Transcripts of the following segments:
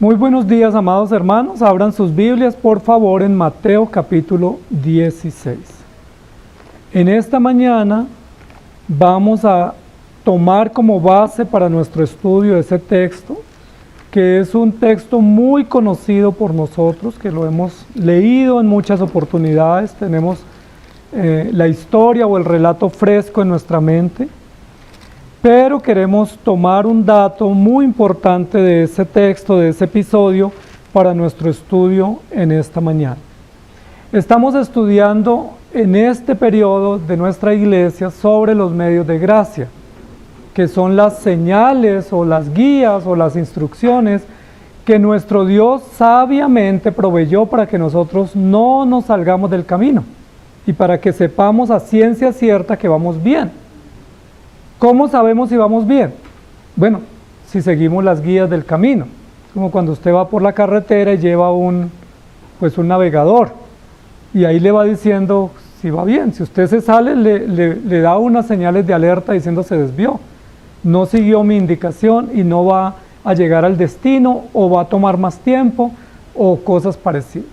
Muy buenos días, amados hermanos. Abran sus Biblias, por favor, en Mateo capítulo 16. En esta mañana vamos a tomar como base para nuestro estudio ese texto, que es un texto muy conocido por nosotros, que lo hemos leído en muchas oportunidades, tenemos la historia o el relato fresco en nuestra mente, pero queremos tomar un dato muy importante de ese texto, de ese episodio, para nuestro estudio en esta mañana. Estamos estudiando en este periodo de nuestra iglesia sobre los medios de gracia, que son las señales o las guías o las instrucciones que nuestro Dios sabiamente proveyó para que nosotros no nos salgamos del camino y para que sepamos a ciencia cierta que vamos bien. ¿Cómo sabemos si vamos bien? Bueno, si seguimos las guías del camino. Como cuando usted va por la carretera y lleva un navegador y ahí le va diciendo si va bien. Si usted se sale, le da unas señales de alerta diciendo se desvió. No siguió mi indicación y no va a llegar al destino o va a tomar más tiempo o cosas parecidas.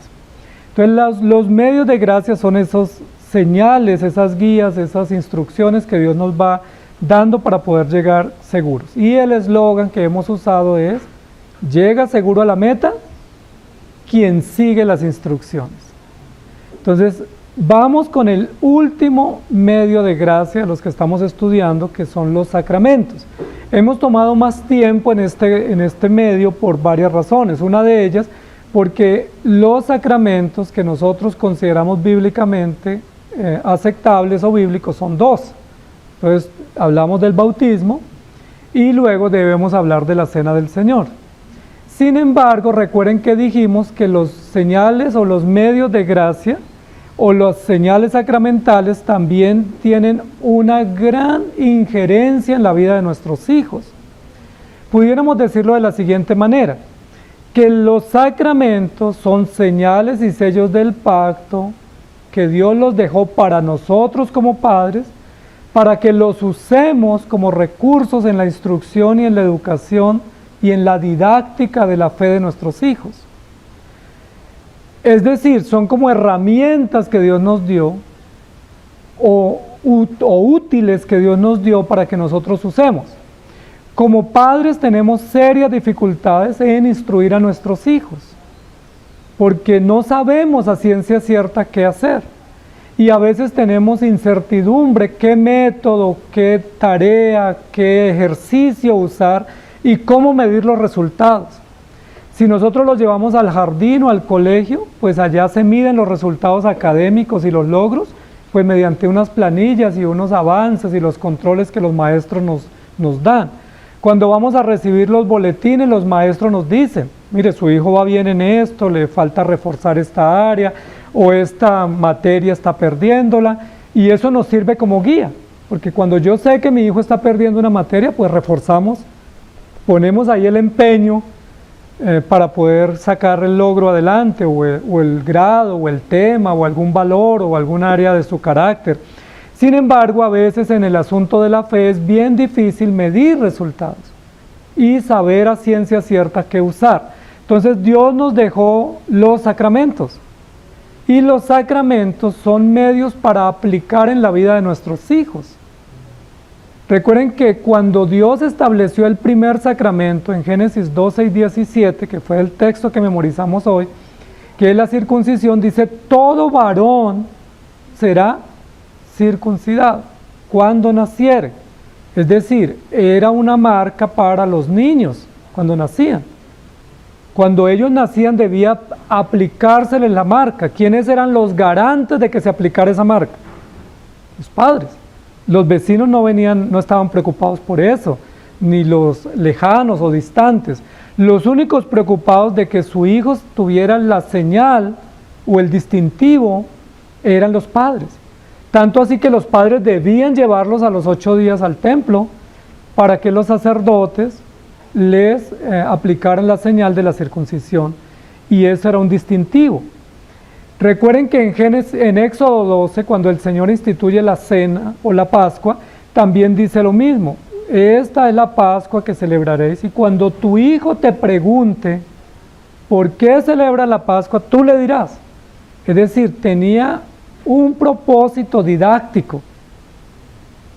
Entonces los medios de gracia son esos señales, esas guías, esas instrucciones que Dios nos va dando para poder llegar seguros. Y el eslogan que hemos usado es: llega seguro a la meta quien sigue las instrucciones. Entonces vamos con el último medio de gracia, los que estamos estudiando, que son los sacramentos. Hemos tomado más tiempo en este medio por varias razones. Una de ellas, porque los sacramentos que nosotros consideramos bíblicamente aceptables o bíblicos son dos. Entonces hablamos del bautismo y luego debemos hablar de la cena del Señor. Sin embargo, recuerden que dijimos que los señales o los medios de gracia o las señales sacramentales también tienen una gran injerencia en la vida de nuestros hijos. Pudiéramos decirlo de la siguiente manera: que los sacramentos son señales y sellos del pacto que Dios los dejó para nosotros como padres, para que los usemos como recursos en la instrucción y en la educación y en la didáctica de la fe de nuestros hijos. Es decir, son como herramientas que Dios nos dio o útiles que Dios nos dio para que nosotros usemos. Como padres tenemos serias dificultades en instruir a nuestros hijos, porque no sabemos a ciencia cierta qué hacer. Y a veces tenemos incertidumbre, qué método, qué tarea, qué ejercicio usar y cómo medir los resultados. Si nosotros los llevamos al jardín o al colegio, pues allá se miden los resultados académicos y los logros, pues mediante unas planillas y unos avances y los controles que los maestros nos dan. Cuando vamos a recibir los boletines, los maestros nos dicen: mire, su hijo va bien en esto, le falta reforzar esta área, o esta materia está perdiéndola, y eso nos sirve como guía, porque cuando yo sé que mi hijo está perdiendo una materia, pues reforzamos, ponemos ahí el empeño para poder sacar el logro adelante, o el grado, o el tema, o algún valor, o algún área de su carácter. Sin embargo, a veces en el asunto de la fe es bien difícil medir resultados y saber a ciencia cierta qué usar. Entonces Dios nos dejó los sacramentos. Y los sacramentos son medios para aplicar en la vida de nuestros hijos. Recuerden que cuando Dios estableció el primer sacramento en Génesis 12 y 17, que fue el texto que memorizamos hoy, que es la circuncisión, dice: todo varón será circuncidado cuando naciere. Es decir, era una marca para los niños cuando nacían. Cuando ellos nacían debía aplicárseles la marca. ¿Quiénes eran los garantes de que se aplicara esa marca? Los padres. Los vecinos no estaban preocupados por eso, ni los lejanos o distantes. Los únicos preocupados de que su hijo tuviera la señal o el distintivo eran los padres. Tanto así que los padres debían llevarlos a los 8 días al templo para que los sacerdotes les aplicaran la señal de la circuncisión, y eso era un distintivo. Recuerden que en Éxodo 12, cuando el Señor instituye la cena o la Pascua, también dice lo mismo: esta es la Pascua que celebraréis, y cuando tu hijo te pregunte ¿por qué celebra la Pascua? Tú le dirás. Es decir, tenía un propósito didáctico.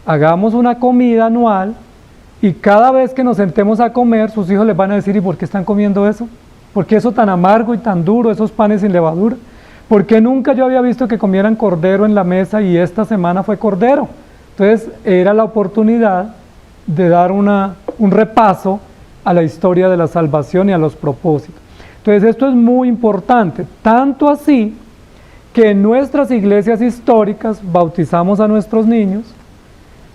Hagamos una comida anual y cada vez que nos sentemos a comer, sus hijos les van a decir, ¿y por qué están comiendo eso? ¿Por qué eso tan amargo y tan duro, esos panes sin levadura? ¿Por qué nunca yo había visto que comieran cordero en la mesa y esta semana fue cordero? Entonces era la oportunidad de dar un repaso a la historia de la salvación y a los propósitos. Entonces esto es muy importante, tanto así que en nuestras iglesias históricas bautizamos a nuestros niños,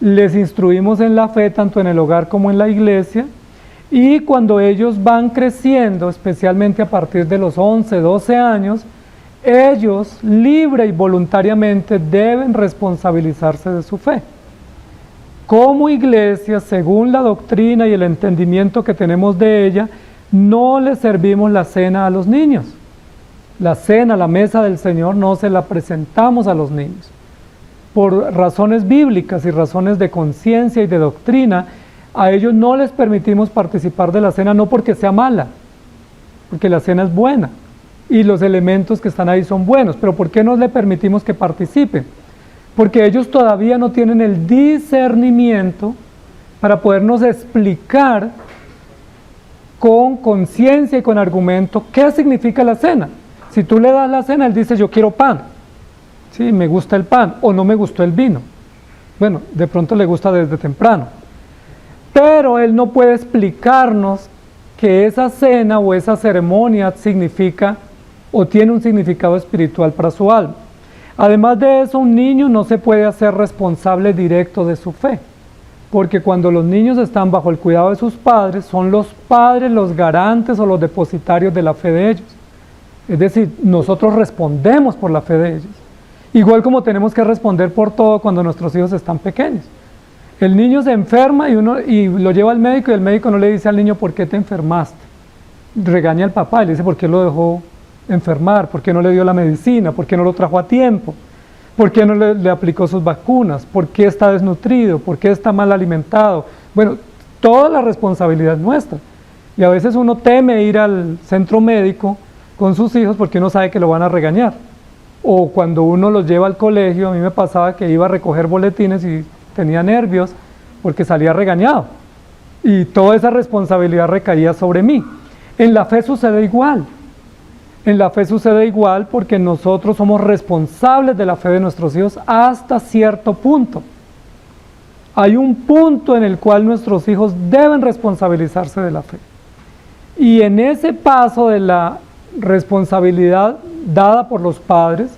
les instruimos en la fe tanto en el hogar como en la iglesia, y cuando ellos van creciendo, especialmente a partir de los 11, 12 años, ellos libre y voluntariamente deben responsabilizarse de su fe. Como iglesia, según la doctrina y el entendimiento que tenemos de ella, no le servimos la cena a los niños. La cena, la mesa del Señor, no se la presentamos a los niños. Por razones bíblicas y razones de conciencia y de doctrina, a ellos no les permitimos participar de la cena, no porque sea mala, porque la cena es buena y los elementos que están ahí son buenos, pero ¿por qué no le permitimos que participen? Porque ellos todavía no tienen el discernimiento para podernos explicar con conciencia y con argumento qué significa la cena. Si tú le das la cena, él dice, yo quiero pan, sí, me gusta el pan, o no me gustó el vino. Bueno, de pronto le gusta desde temprano. Pero él no puede explicarnos que esa cena o esa ceremonia significa o tiene un significado espiritual para su alma. Además de eso, un niño no se puede hacer responsable directo de su fe, porque cuando los niños están bajo el cuidado de sus padres, son los padres los garantes o los depositarios de la fe de ellos. Es decir, nosotros respondemos por la fe de ellos, igual como tenemos que responder por todo cuando nuestros hijos están pequeños. El niño se enferma y lo lleva al médico y el médico no le dice al niño ¿por qué te enfermaste? Regaña al papá y le dice ¿por qué lo dejó enfermar? ¿Por qué no le dio la medicina? ¿Por qué no lo trajo a tiempo? ¿Por qué no le aplicó sus vacunas? ¿Por qué está desnutrido? ¿Por qué está mal alimentado? Bueno, toda la responsabilidad es nuestra. Y a veces uno teme ir al centro médico con sus hijos porque uno sabe que lo van a regañar. O cuando uno los lleva al colegio, a mí me pasaba que iba a recoger boletines y tenía nervios porque salía regañado. Y toda esa responsabilidad recaía sobre mí. En la fe sucede igual. En la fe sucede igual porque nosotros somos responsables de la fe de nuestros hijos hasta cierto punto. Hay un punto en el cual nuestros hijos deben responsabilizarse de la fe. Y en ese paso de la responsabilidad dada por los padres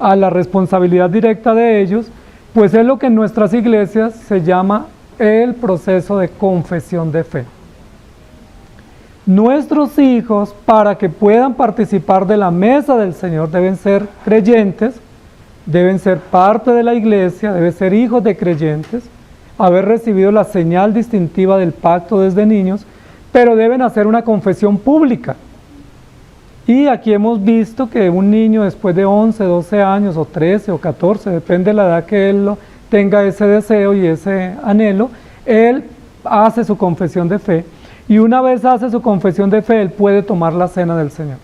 a la responsabilidad directa de ellos, pues es lo que en nuestras iglesias se llama el proceso de confesión de fe. Nuestros hijos, para que puedan participar de la mesa del Señor, deben ser creyentes, deben ser parte de la iglesia, deben ser hijos de creyentes, haber recibido la señal distintiva del pacto desde niños, pero deben hacer una confesión pública. Y aquí hemos visto que un niño después de 11, 12 años, o 13 o 14, depende de la edad que él tenga ese deseo y ese anhelo, él hace su confesión de fe. Y una vez hace su confesión de fe, él puede tomar la cena del Señor.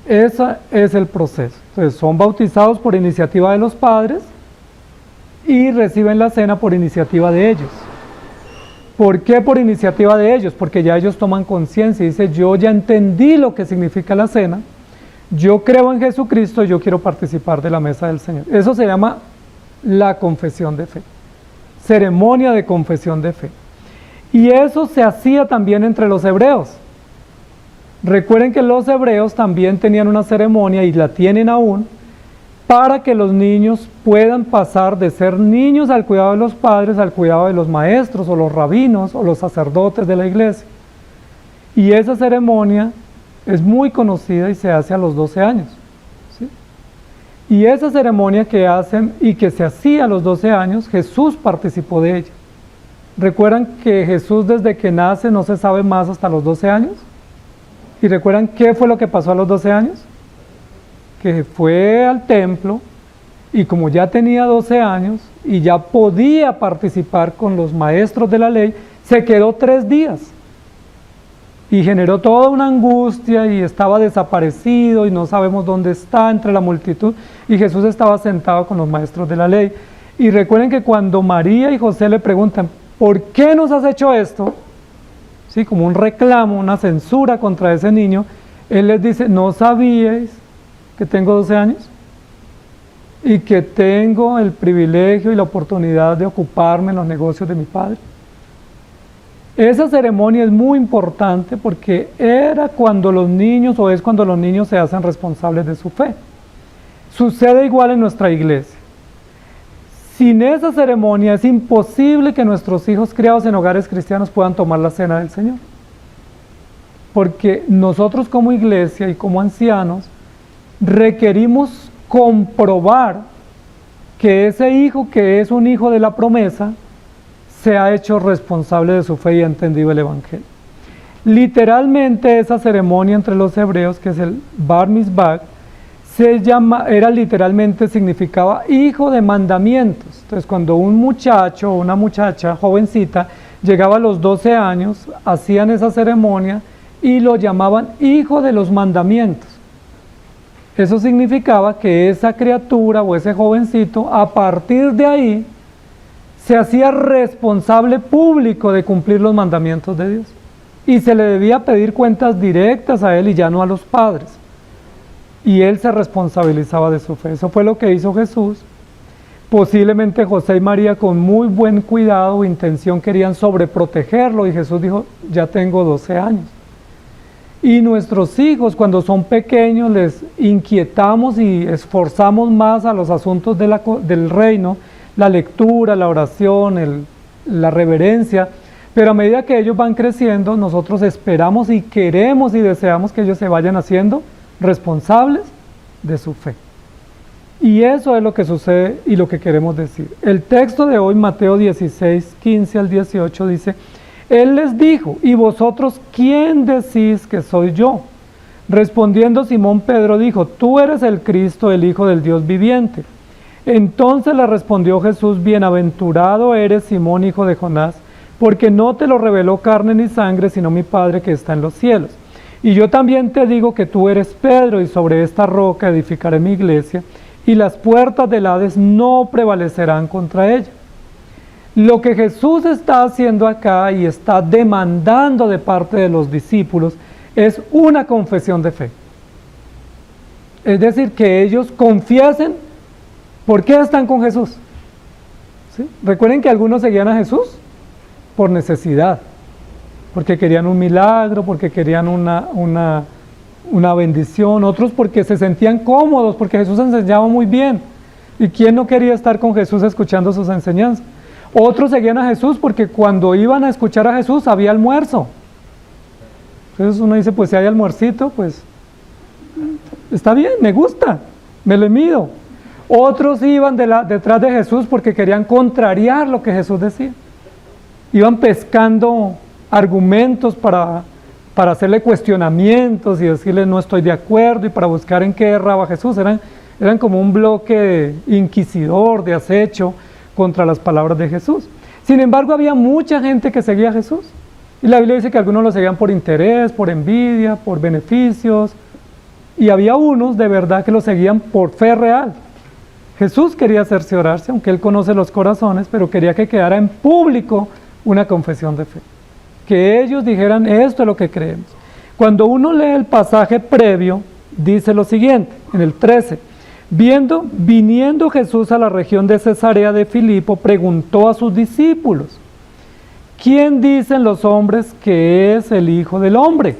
Ese es el proceso. Entonces son bautizados por iniciativa de los padres y reciben la cena por iniciativa de ellos. ¿Por qué por iniciativa de ellos? Porque ya ellos toman conciencia y dicen, yo ya entendí lo que significa la cena, yo creo en Jesucristo y yo quiero participar de la mesa del Señor. Eso se llama la confesión de fe, ceremonia de confesión de fe. Y eso se hacía también entre los hebreos. Recuerden que los hebreos también tenían una ceremonia y la tienen aún, para que los niños puedan pasar de ser niños al cuidado de los padres, al cuidado de los maestros o los rabinos o los sacerdotes de la iglesia. Y esa ceremonia es muy conocida y se hace a los 12 años. ¿Sí? Y esa ceremonia que hacen y que se hacía a los 12 años, Jesús participó de ella. ¿Recuerdan que Jesús desde que nace no se sabe más hasta los 12 años? ¿Y recuerdan qué fue lo que pasó a los 12 años? Que fue al templo y como ya tenía 12 años y ya podía participar con los maestros de la ley, se quedó 3 días. y generó toda una angustia y estaba desaparecido y no sabemos dónde está entre la multitud, y Jesús estaba sentado con los maestros de la ley. Y recuerden que cuando María y José le preguntan, ¿por qué nos has hecho esto? Sí, como un reclamo, una censura contra ese niño, él les dice, ¿no sabíais que tengo 12 años? Y que tengo el privilegio y la oportunidad de ocuparme en los negocios de mi padre. Esa ceremonia es muy importante porque era cuando los niños, o es cuando los niños se hacen responsables de su fe. Sucede igual en nuestra iglesia. Sin esa ceremonia es imposible que nuestros hijos criados en hogares cristianos puedan tomar la cena del Señor. Porque nosotros como iglesia y como ancianos requerimos comprobar que ese hijo, que es un hijo de la promesa, se ha hecho responsable de su fe y ha entendido el Evangelio. Literalmente esa ceremonia entre los hebreos, que es el Bar Mitzvah, significaba hijo de mandamientos. Entonces cuando un muchacho o una muchacha jovencita llegaba a los 12 años, hacían esa ceremonia y lo llamaban hijo de los mandamientos. Eso significaba que esa criatura o ese jovencito, a partir de ahí, se hacía responsable público de cumplir los mandamientos de Dios. Y se le debía pedir cuentas directas a él y ya no a los padres. Y él se responsabilizaba de su fe. Eso fue lo que hizo Jesús. Posiblemente José y María, con muy buen cuidado o intención, querían sobreprotegerlo, y Jesús dijo, ya tengo 12 años. Y nuestros hijos, cuando son pequeños, les inquietamos y esforzamos más a los asuntos del reino, la lectura, la oración, la reverencia, pero a medida que ellos van creciendo, nosotros esperamos y queremos y deseamos que ellos se vayan haciendo responsables de su fe. Y eso es lo que sucede y lo que queremos decir. El texto de hoy, Mateo 16, 15 al 18, dice, Él les dijo, ¿y vosotros quién decís que soy yo? Respondiendo Simón Pedro dijo, tú eres el Cristo, el Hijo del Dios viviente. Entonces le respondió Jesús, bienaventurado eres Simón, hijo de Jonás, porque no te lo reveló carne ni sangre, sino mi Padre que está en los cielos. Y yo también te digo que tú eres Pedro, y sobre esta roca edificaré mi iglesia, y las puertas del Hades no prevalecerán contra ella. Lo que Jesús está haciendo acá y está demandando de parte de los discípulos es una confesión de fe. Es decir, que ellos confiesen por qué están con Jesús. ¿Sí? Recuerden que algunos seguían a Jesús por necesidad, porque querían un milagro, porque querían una bendición, otros porque se sentían cómodos, porque Jesús enseñaba muy bien. ¿Y quién no quería estar con Jesús escuchando sus enseñanzas? Otros seguían a Jesús porque cuando iban a escuchar a Jesús había almuerzo. Entonces uno dice, pues si hay almuercito, pues está bien, me gusta, me lo mido. Otros iban detrás de Jesús porque querían contrariar lo que Jesús decía. Iban pescando argumentos para hacerle cuestionamientos y decirle no estoy de acuerdo, y para buscar en qué erraba Jesús. Eran como un bloque inquisidor, de acecho contra las palabras de Jesús. Sin embargo, había mucha gente que seguía a Jesús. Y la Biblia dice que algunos lo seguían por interés, por envidia, por beneficios. Y había unos de verdad que lo seguían por fe real. Jesús quería cerciorarse, aunque Él conoce los corazones, pero quería que quedara en público una confesión de fe. Que ellos dijeran, esto es lo que creemos. Cuando uno lee el pasaje previo, dice lo siguiente, en el 13. Viniendo Jesús a la región de Cesarea de Filipo, preguntó a sus discípulos, ¿quién dicen los hombres que es el Hijo del Hombre?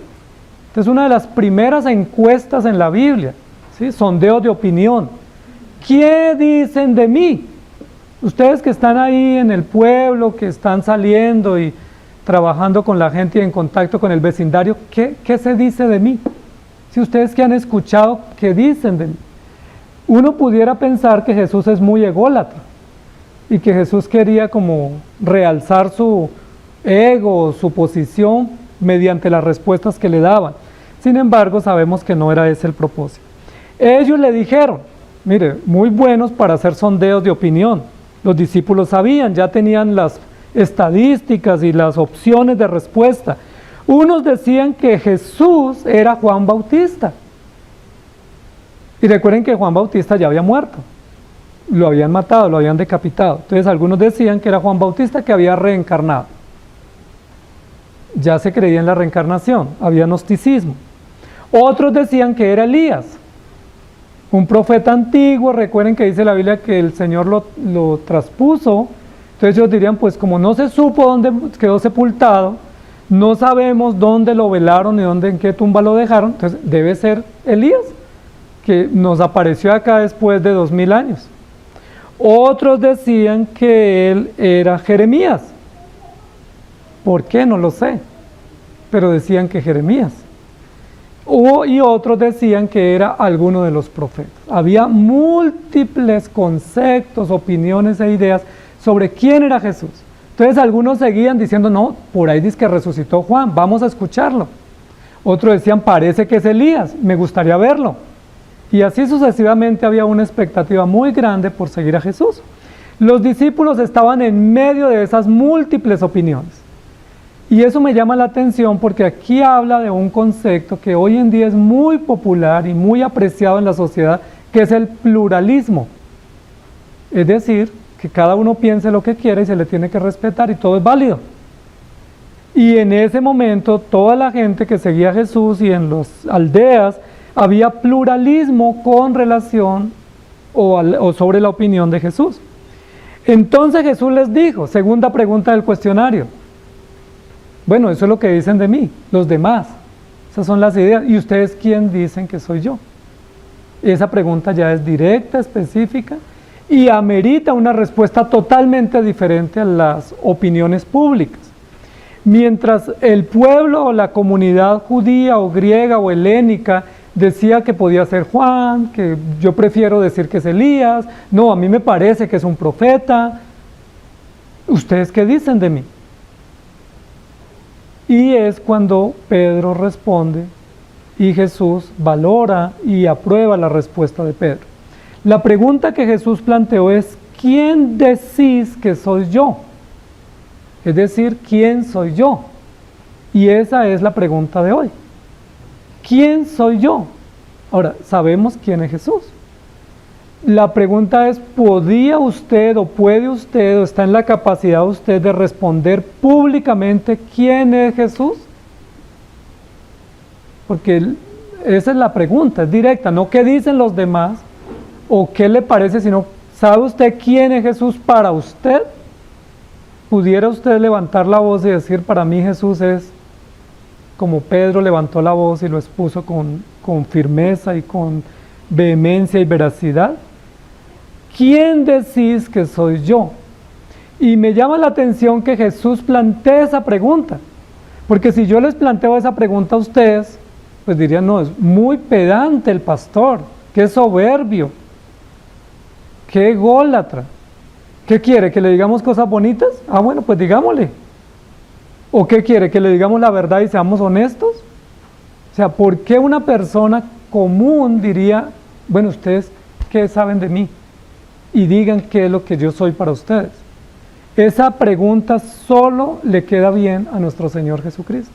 Esta es una de las primeras encuestas en la Biblia, ¿sí? Sondeo de opinión. ¿Qué dicen de mí? Ustedes que están ahí en el pueblo, que están saliendo y trabajando con la gente y en contacto con el vecindario, ¿qué se dice de mí? Si ustedes que han escuchado, ¿qué dicen de mí? Uno pudiera pensar que Jesús es muy ególatra y que Jesús quería como realzar su ego, su posición mediante las respuestas que le daban. Sin embargo, sabemos que no era ese el propósito. Ellos le dijeron, mire, muy buenos para hacer sondeos de opinión. Los discípulos sabían, ya tenían las estadísticas y las opciones de respuesta. Unos decían que Jesús era Juan Bautista. Y recuerden que Juan Bautista ya había muerto. Lo habían matado, lo habían decapitado. Entonces algunos decían que era Juan Bautista que había reencarnado. Ya se creía en la reencarnación, había gnosticismo. Otros decían que era Elías, un profeta antiguo. Recuerden que dice la Biblia que el Señor lo traspuso. Entonces ellos dirían, pues como no se supo dónde quedó sepultado, no sabemos dónde lo velaron y en qué tumba lo dejaron, entonces debe ser Elías, que nos apareció acá después de 2000 años. Otros decían que él era Jeremías. ¿Por qué? No lo sé, pero decían que Jeremías. Y otros decían que era alguno de los profetas. Había múltiples conceptos, opiniones e ideas sobre quién era Jesús. Entonces algunos seguían diciendo, no, por ahí dice que resucitó Juan, vamos a escucharlo. Otros decían, parece que es Elías, me gustaría verlo. Y así sucesivamente había una expectativa muy grande por seguir a Jesús. Los discípulos estaban en medio de esas múltiples opiniones. Y eso me llama la atención porque aquí habla de un concepto que hoy en día es muy popular y muy apreciado en la sociedad, que es el pluralismo. Es decir, que cada uno piense lo que quiere y se le tiene que respetar y todo es válido. Y en ese momento toda la gente que seguía a Jesús y en las aldeas había pluralismo con relación o sobre la opinión de Jesús. Entonces Jesús les dijo, segunda pregunta del cuestionario, bueno, eso es lo que dicen de mí, los demás, esas son las ideas, ¿y ustedes quién dicen que soy yo? Esa pregunta ya es directa, específica, y amerita una respuesta totalmente diferente a las opiniones públicas. Mientras el pueblo o la comunidad judía o griega o helénica decía que podía ser Juan, que yo prefiero decir que es Elías, no, a mí me parece que es un profeta, ¿ustedes qué dicen de mí? Y es cuando Pedro responde y Jesús valora y aprueba la respuesta de Pedro. La pregunta que Jesús planteó es, ¿quién decís que soy yo? Es decir, ¿quién soy yo? Y esa es la pregunta de hoy. ¿Quién soy yo? Ahora, sabemos quién es Jesús. La pregunta es, ¿podía usted o puede usted o está en la capacidad de usted de responder públicamente quién es Jesús? Porque esa es la pregunta, es directa, no qué dicen los demás o qué le parece, sino ¿sabe usted quién es Jesús para usted? ¿Pudiera usted levantar la voz y decir, para mí Jesús es como Pedro levantó la voz y lo expuso con firmeza y con vehemencia y veracidad? ¿Quién decís que soy yo? Y me llama la atención que Jesús plantea esa pregunta, porque si yo les planteo esa pregunta a ustedes, pues dirían, no, es muy pedante el pastor, qué soberbio, qué ególatra. ¿Qué quiere? ¿Que le digamos cosas bonitas? Ah, bueno, pues digámosle. ¿O qué quiere? ¿Que le digamos la verdad y seamos honestos? O sea, ¿por qué una persona común diría, bueno, ustedes, ¿qué saben de mí? Y digan qué es lo que yo soy para ustedes. Esa pregunta solo le queda bien a nuestro Señor Jesucristo,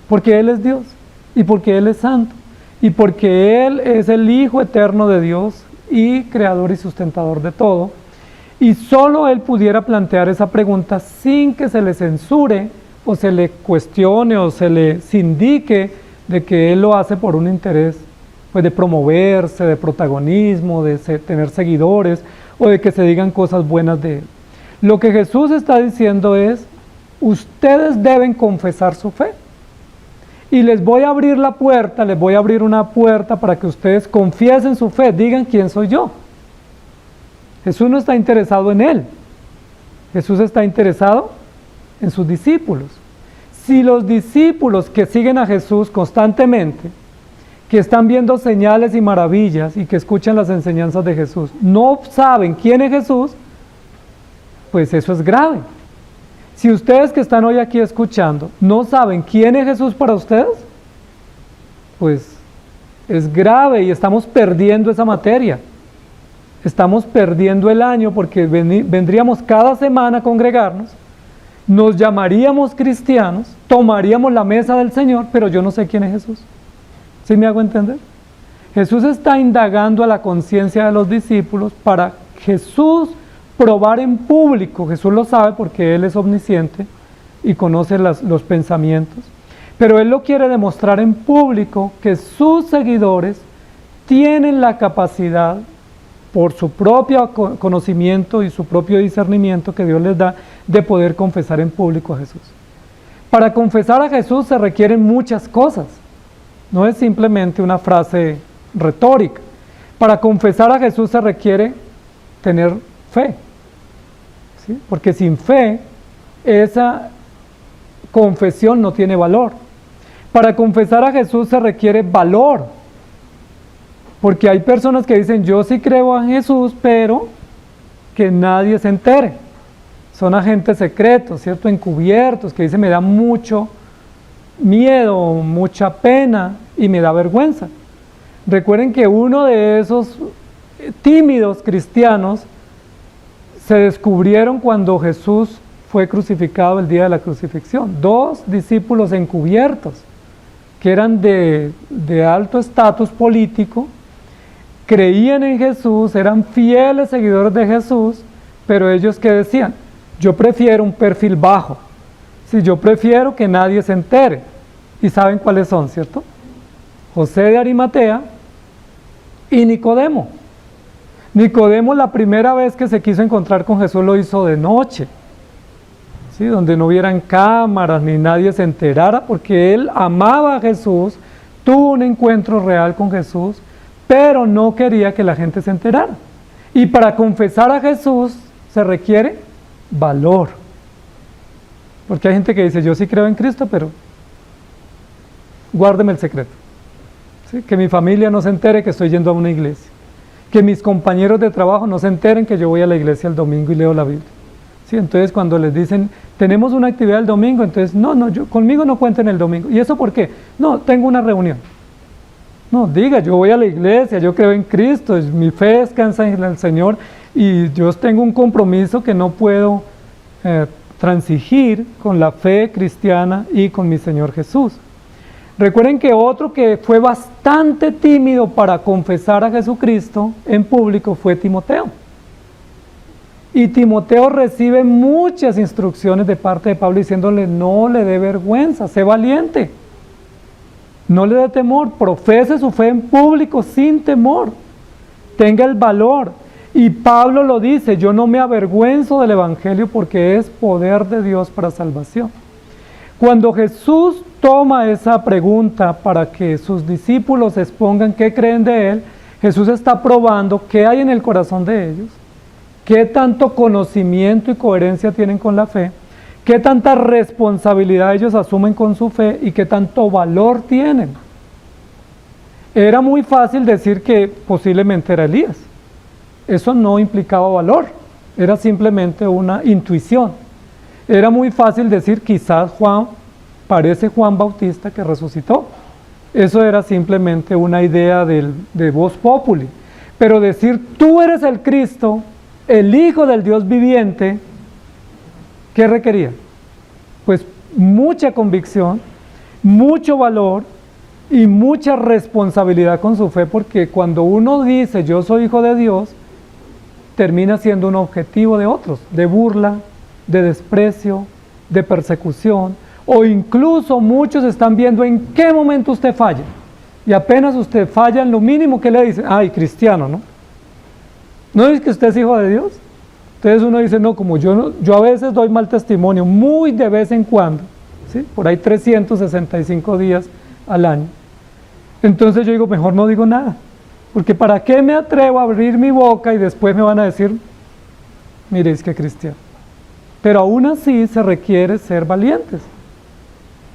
porque Él es Dios, y porque Él es santo, y porque Él es el Hijo eterno de Dios, y creador y sustentador de todo, y solo Él pudiera plantear esa pregunta sin que se le censure, o se le cuestione, o se le indique de que Él lo hace por un interés, pues de promoverse, de protagonismo, de tener seguidores, o de que se digan cosas buenas de Él. Lo que Jesús está diciendo es, ustedes deben confesar su fe. Y les voy a abrir la puerta, les voy a abrir una puerta para que ustedes confiesen su fe, digan quién soy yo. Jesús no está interesado en Él. Jesús está interesado en sus discípulos. Si los discípulos que siguen a Jesús constantemente, que están viendo señales y maravillas y que escuchan las enseñanzas de Jesús, no saben quién es Jesús, pues eso es grave. Si ustedes que están hoy aquí escuchando no saben quién es Jesús para ustedes, pues es grave y estamos perdiendo esa materia. Estamos perdiendo el año porque vendríamos cada semana a congregarnos nos llamaríamos cristianos, tomaríamos la mesa del Señor, pero yo no sé quién es Jesús. ¿Sí me hago entender? Jesús está indagando a la conciencia de los discípulos para Jesús probar en público. Jesús lo sabe porque Él es omnisciente y conoce los pensamientos. Pero Él lo quiere demostrar en público que sus seguidores tienen la capacidad, por su propio conocimiento y su propio discernimiento que Dios les da, de poder confesar en público a Jesús. Para confesar a Jesús se requieren muchas cosas. No es simplemente una frase retórica. Para confesar a Jesús se requiere tener fe. ¿Sí? Porque sin fe, esa confesión no tiene valor. Para confesar a Jesús se requiere valor. Porque hay personas que dicen, yo sí creo en Jesús, pero que nadie se entere. Son agentes secretos, ¿cierto? Encubiertos, que dicen, me da mucho miedo, mucha pena y me da vergüenza. Recuerden que uno de esos tímidos cristianos se descubrieron cuando Jesús fue crucificado el día de la crucifixión. 2 discípulos encubiertos, que eran de alto estatus político, creían en Jesús, eran fieles seguidores de Jesús, pero ellos ¿qué decían? Yo prefiero un perfil bajo, si yo prefiero que nadie se entere. ¿Y saben cuáles son, cierto? José de Arimatea y Nicodemo. Nicodemo, la primera vez que se quiso encontrar con Jesús lo hizo de noche, ¿sí? Donde no hubieran cámaras ni nadie se enterara, porque él amaba a Jesús, tuvo un encuentro real con Jesús, pero no quería que la gente se enterara. Y para confesar a Jesús se requiere valor. Porque hay gente que dice, yo sí creo en Cristo, pero guárdeme el secreto. ¿Sí? Que mi familia no se entere que estoy yendo a una iglesia. Que mis compañeros de trabajo no se enteren que yo voy a la iglesia el domingo y leo la Biblia. ¿Sí? Entonces cuando les dicen, tenemos una actividad el domingo, entonces, conmigo no cuenten el domingo. ¿Y eso por qué? No, tengo una reunión. No, diga, yo voy a la iglesia, yo creo en Cristo, mi fe descansa en el Señor y yo tengo un compromiso que no puedo transigir con la fe cristiana y con mi Señor Jesús. Recuerden que otro que fue bastante tímido para confesar a Jesucristo en público fue Timoteo. Y Timoteo recibe muchas instrucciones de parte de Pablo diciéndole, no le dé vergüenza, sé valiente. No le dé temor, profese su fe en público sin temor, tenga el valor. Y Pablo lo dice, yo no me avergüenzo del Evangelio porque es poder de Dios para salvación. Cuando Jesús toma esa pregunta para que sus discípulos expongan qué creen de Él, Jesús está probando qué hay en el corazón de ellos, qué tanto conocimiento y coherencia tienen con la fe, qué tanta responsabilidad ellos asumen con su fe y qué tanto valor tienen. Era muy fácil decir que posiblemente era Elías. Eso no implicaba valor, era simplemente una intuición. Era muy fácil decir quizás parece Juan Bautista que resucitó. Eso era simplemente una idea de voz populi. Pero decir tú eres el Cristo, el Hijo del Dios viviente, ¿qué requería? Pues mucha convicción, mucho valor y mucha responsabilidad con su fe, porque cuando uno dice yo soy hijo de Dios, termina siendo un objetivo de otros, de burla, de desprecio, de persecución, o incluso muchos están viendo en qué momento usted falla, y apenas usted falla en lo mínimo que le dicen, ay, cristiano, ¿no? ¿No es que usted es hijo de Dios? Entonces uno dice, no, como yo a veces doy mal testimonio, muy de vez en cuando, ¿sí? Por ahí 365 días al año. Entonces yo digo, mejor no digo nada, porque ¿para qué me atrevo a abrir mi boca y después me van a decir, mire, es que cristiano? Pero aún así se requiere ser valientes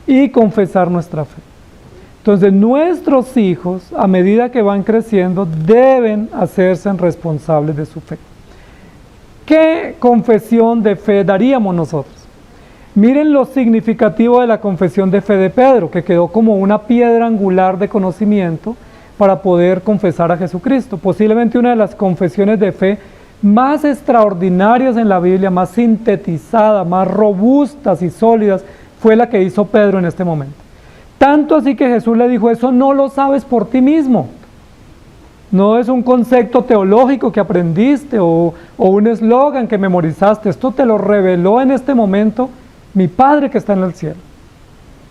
y confesar nuestra fe. Entonces nuestros hijos, a medida que van creciendo, deben hacerse responsables de su fe. ¿Qué confesión de fe daríamos nosotros? Miren lo significativo de la confesión de fe de Pedro, que quedó como una piedra angular de conocimiento para poder confesar a Jesucristo. Posiblemente una de las confesiones de fe más extraordinarias en la Biblia, más sintetizadas, más robustas y sólidas, fue la que hizo Pedro en este momento. Tanto así que Jesús le dijo, eso no lo sabes por ti mismo. No es un concepto teológico que aprendiste o un eslogan que memorizaste. Esto te lo reveló en este momento mi Padre que está en el cielo.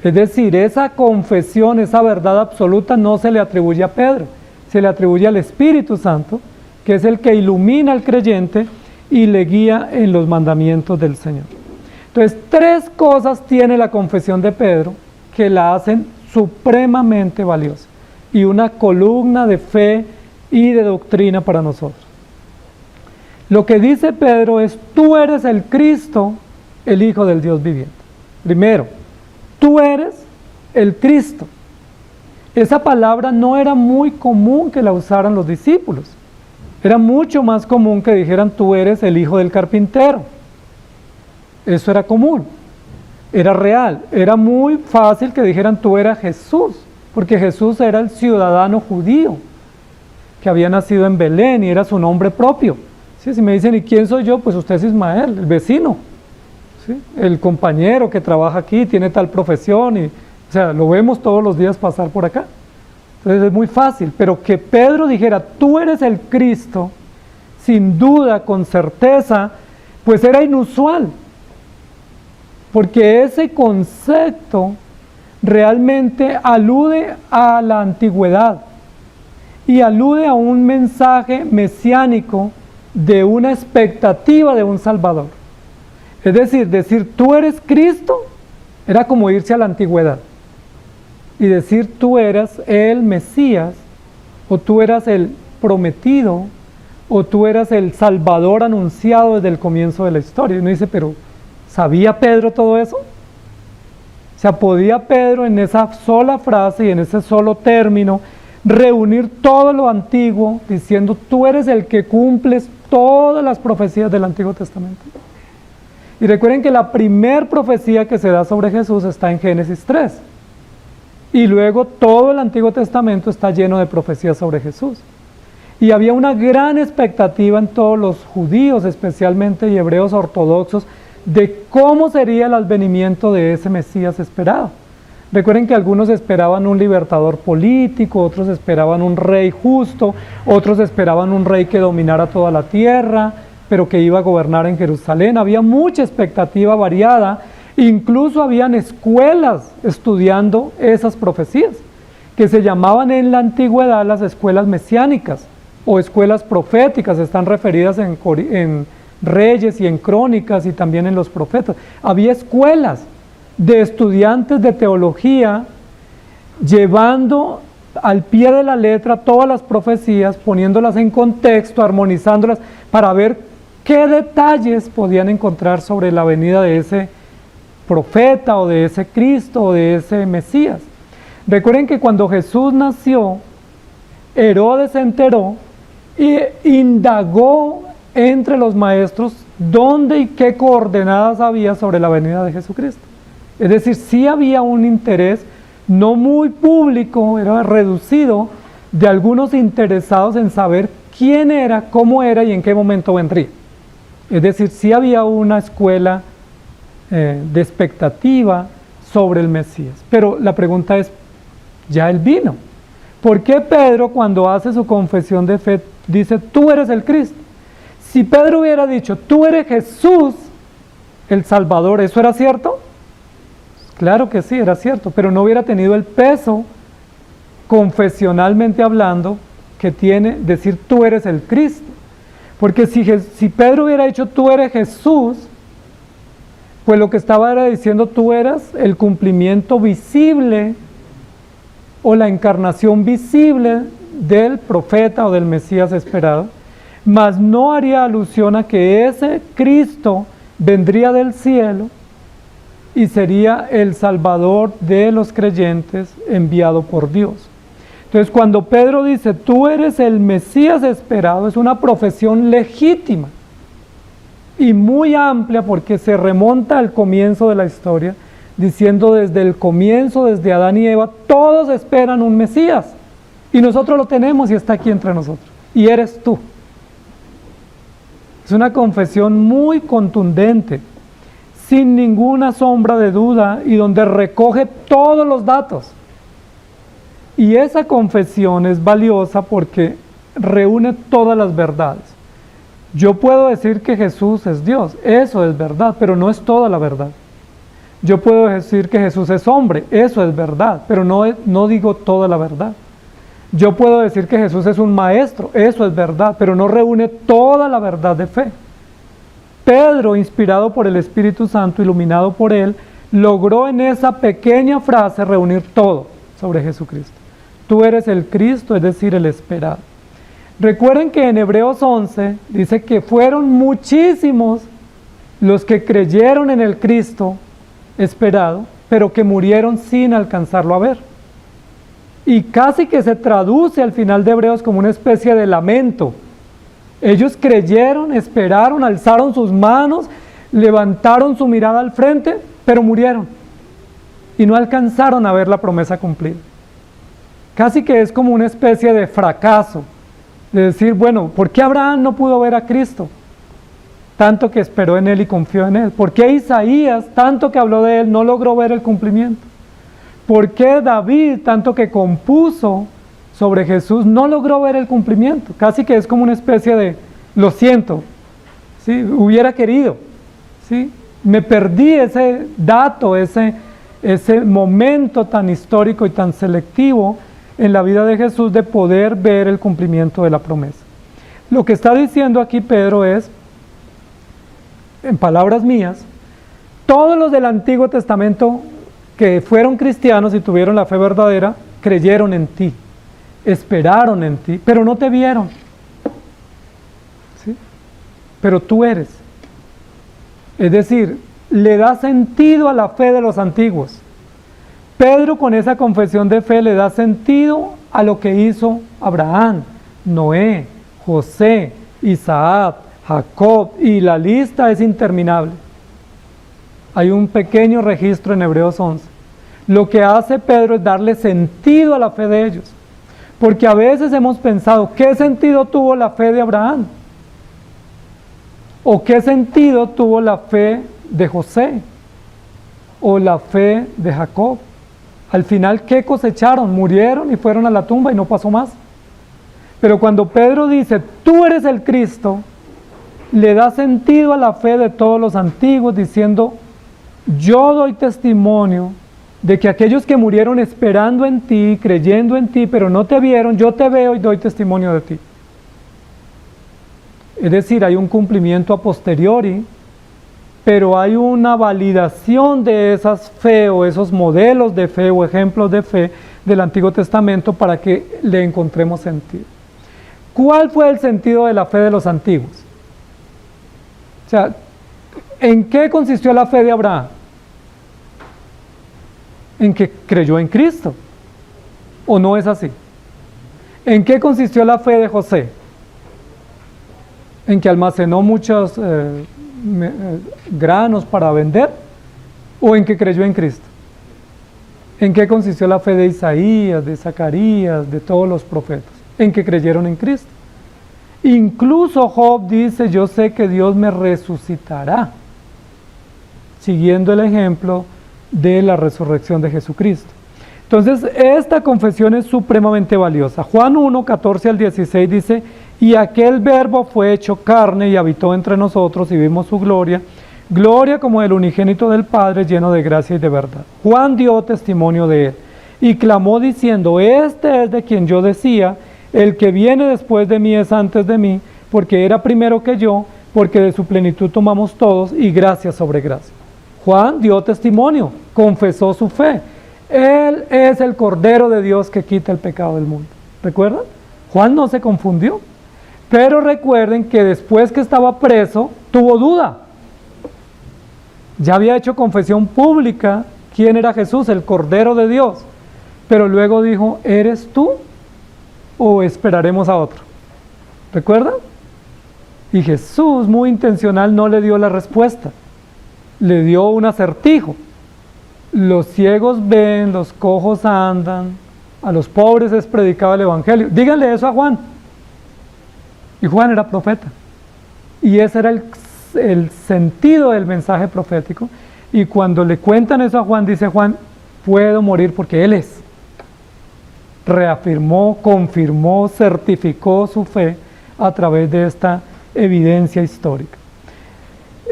Es decir, esa confesión, esa verdad absoluta no se le atribuye a Pedro, se le atribuye al Espíritu Santo, que es el que ilumina al creyente y le guía en los mandamientos del Señor. Entonces, 3 cosas tiene la confesión de Pedro que la hacen supremamente valiosa y una columna de fe y de doctrina para nosotros. Lo que dice Pedro es, tú eres el Cristo, el Hijo del Dios viviente. Primero, tú eres el Cristo. Esa palabra no era muy común que la usaran los discípulos. Era mucho más común que dijeran, tú eres el hijo del carpintero. Eso era común, era real. Era muy fácil que dijeran, tú eras Jesús, porque Jesús era el ciudadano judío que había nacido en Belén y era su nombre propio. ¿Sí? Si me dicen, ¿y quién soy yo? Pues usted es Ismael, el vecino. ¿Sí? El compañero que trabaja aquí, tiene tal profesión, y, o sea, lo vemos todos los días pasar por acá. Entonces es muy fácil, pero que Pedro dijera, tú eres el Cristo, sin duda, con certeza, pues era inusual, porque ese concepto realmente alude a la antigüedad y alude a un mensaje mesiánico de una expectativa de un Salvador. Es decir tú eres Cristo era como irse a la antigüedad y decir tú eras el Mesías, o tú eras el prometido, o tú eras el Salvador anunciado desde el comienzo de la historia. Y uno dice, pero ¿sabía Pedro todo eso? O sea, ¿podía Pedro en esa sola frase y en ese solo término reunir todo lo antiguo diciendo tú eres el que cumples todas las profecías del Antiguo Testamento? Y recuerden que la primer profecía que se da sobre Jesús está en Génesis 3. Y luego todo el Antiguo Testamento está lleno de profecías sobre Jesús. Y había una gran expectativa en todos los judíos, especialmente y hebreos ortodoxos, de cómo sería el advenimiento de ese Mesías esperado. Recuerden que algunos esperaban un libertador político, otros esperaban un rey justo, otros esperaban un rey que dominara toda la tierra, pero que iba a gobernar en Jerusalén. Había mucha expectativa variada, incluso habían escuelas estudiando esas profecías, que se llamaban en la antigüedad las escuelas mesiánicas, o escuelas proféticas, están referidas en Reyes y en Crónicas y también en los profetas. Había escuelas de estudiantes de teología llevando al pie de la letra todas las profecías, poniéndolas en contexto, armonizándolas para ver qué detalles podían encontrar sobre la venida de ese profeta o de ese Cristo o de ese Mesías. Recuerden que cuando Jesús nació, Herodes se enteró y indagó entre los maestros dónde y qué coordenadas había sobre la venida de Jesucristo. Es decir, sí había un interés no muy público, era reducido, de algunos interesados en saber quién era, cómo era y en qué momento vendría. Es decir, sí había una escuela de expectativa sobre el Mesías. Pero la pregunta es, ya él vino. ¿Por qué Pedro, cuando hace su confesión de fe, dice, tú eres el Cristo? Si Pedro hubiera dicho, tú eres Jesús, el Salvador, ¿eso era cierto? Claro que sí, era cierto, pero no hubiera tenido el peso, confesionalmente hablando, que tiene decir, tú eres el Cristo. Porque si Pedro hubiera dicho, tú eres Jesús, pues lo que estaba era diciendo, tú eras el cumplimiento visible o la encarnación visible del profeta o del Mesías esperado, mas no haría alusión a que ese Cristo vendría del cielo y sería el Salvador de los creyentes enviado por Dios. Entonces, cuando Pedro dice, tú eres el Mesías esperado, es una profesión legítima y muy amplia porque se remonta al comienzo de la historia, diciendo desde el comienzo, desde Adán y Eva, todos esperan un Mesías y nosotros lo tenemos y está aquí entre nosotros y eres tú. una confesión muy contundente, sin ninguna sombra de duda y donde recoge todos los datos. Y esa confesión es valiosa porque reúne todas las verdades. Yo puedo decir que Jesús es Dios, eso es verdad, pero no es toda la verdad. Yo puedo decir que Jesús es hombre, eso es verdad, pero no digo toda la verdad. Yo puedo decir que Jesús es un maestro, eso es verdad, pero no reúne toda la verdad de fe. Pedro, inspirado por el Espíritu Santo, iluminado por él, logró en esa pequeña frase reunir todo sobre Jesucristo. Tú eres el Cristo, es decir, el esperado. Recuerden que en Hebreos 11 dice que fueron muchísimos los que creyeron en el Cristo esperado, pero que murieron sin alcanzarlo a ver. Y casi que se traduce al final de Hebreos como una especie de lamento. Ellos creyeron, esperaron, alzaron sus manos, levantaron su mirada al frente, pero murieron. Y no alcanzaron a ver la promesa cumplida. Casi que es como una especie de fracaso. De decir, bueno, ¿por qué Abraham no pudo ver a Cristo? Tanto que esperó en él y confió en él. ¿Por qué Isaías, tanto que habló de él, no logró ver el cumplimiento? ¿Por qué David, tanto que compuso sobre Jesús, no logró ver el cumplimiento? Casi que es como una especie de, lo siento, ¿sí? Hubiera querido, ¿sí? Me perdí ese dato, ese momento tan histórico y tan selectivo en la vida de Jesús de poder ver el cumplimiento de la promesa. Lo que está diciendo aquí Pedro es, en palabras mías, todos los del Antiguo Testamento que fueron cristianos y tuvieron la fe verdadera, creyeron en ti, esperaron en ti, pero no te vieron. ¿Sí? Pero tú eres. Es decir, le da sentido a la fe de los antiguos. Pedro con esa confesión de fe le da sentido a lo que hizo Abraham, Noé, José, Isaac, Jacob, y la lista es interminable. Hay un pequeño registro en Hebreos 11. Lo que hace Pedro es darle sentido a la fe de ellos. Porque a veces hemos pensado, ¿qué sentido tuvo la fe de Abraham? ¿O qué sentido tuvo la fe de José? ¿O la fe de Jacob? Al final, ¿qué cosecharon? Murieron y fueron a la tumba y no pasó más. Pero cuando Pedro dice, tú eres el Cristo, le da sentido a la fe de todos los antiguos, diciendo, yo doy testimonio de que aquellos que murieron esperando en ti, creyendo en ti, pero no te vieron, yo te veo y doy testimonio de ti. Es decir, hay un cumplimiento a posteriori, pero hay una validación de esas fe o esos modelos de fe o ejemplos de fe del Antiguo Testamento para que le encontremos sentido. ¿Cuál fue el sentido de la fe de los antiguos? O sea, ¿en qué consistió la fe de Abraham? En que creyó en Cristo. ¿O no es así? ¿En qué consistió la fe de José? En que almacenó muchos granos para vender, o en que creyó en Cristo. ¿En qué consistió la fe de Isaías, de Zacarías, de todos los profetas? En que creyeron en Cristo. Incluso Job dice, yo sé que Dios me resucitará, siguiendo el ejemplo de la resurrección de Jesucristo. Entonces, esta confesión es supremamente valiosa. Juan 1, 14 al 16 dice, y aquel verbo fue hecho carne y habitó entre nosotros y vimos su gloria, gloria como del unigénito del Padre, lleno de gracia y de verdad. Juan dio testimonio de él y clamó diciendo, este es de quien yo decía, el que viene después de mí es antes de mí, porque era primero que yo, porque de su plenitud tomamos todos y gracia sobre gracia. Juan dio testimonio, confesó su fe. Él es el Cordero de Dios que quita el pecado del mundo. ¿Recuerdan? Juan no se confundió. Pero recuerden que después que estaba preso, tuvo duda. Ya había hecho confesión pública quién era Jesús, el Cordero de Dios. Pero luego dijo, ¿eres tú o esperaremos a otro? ¿Recuerdan? Y Jesús, muy intencional, no le dio la respuesta. Le dio un acertijo. Los ciegos ven, los cojos andan, a los pobres es predicado el Evangelio. Díganle eso a Juan. Y Juan era profeta. Y ese era el sentido del mensaje profético. Y cuando le cuentan eso a Juan, dice Juan, puedo morir porque Él es. Reafirmó, confirmó, certificó su fe a través de esta evidencia histórica.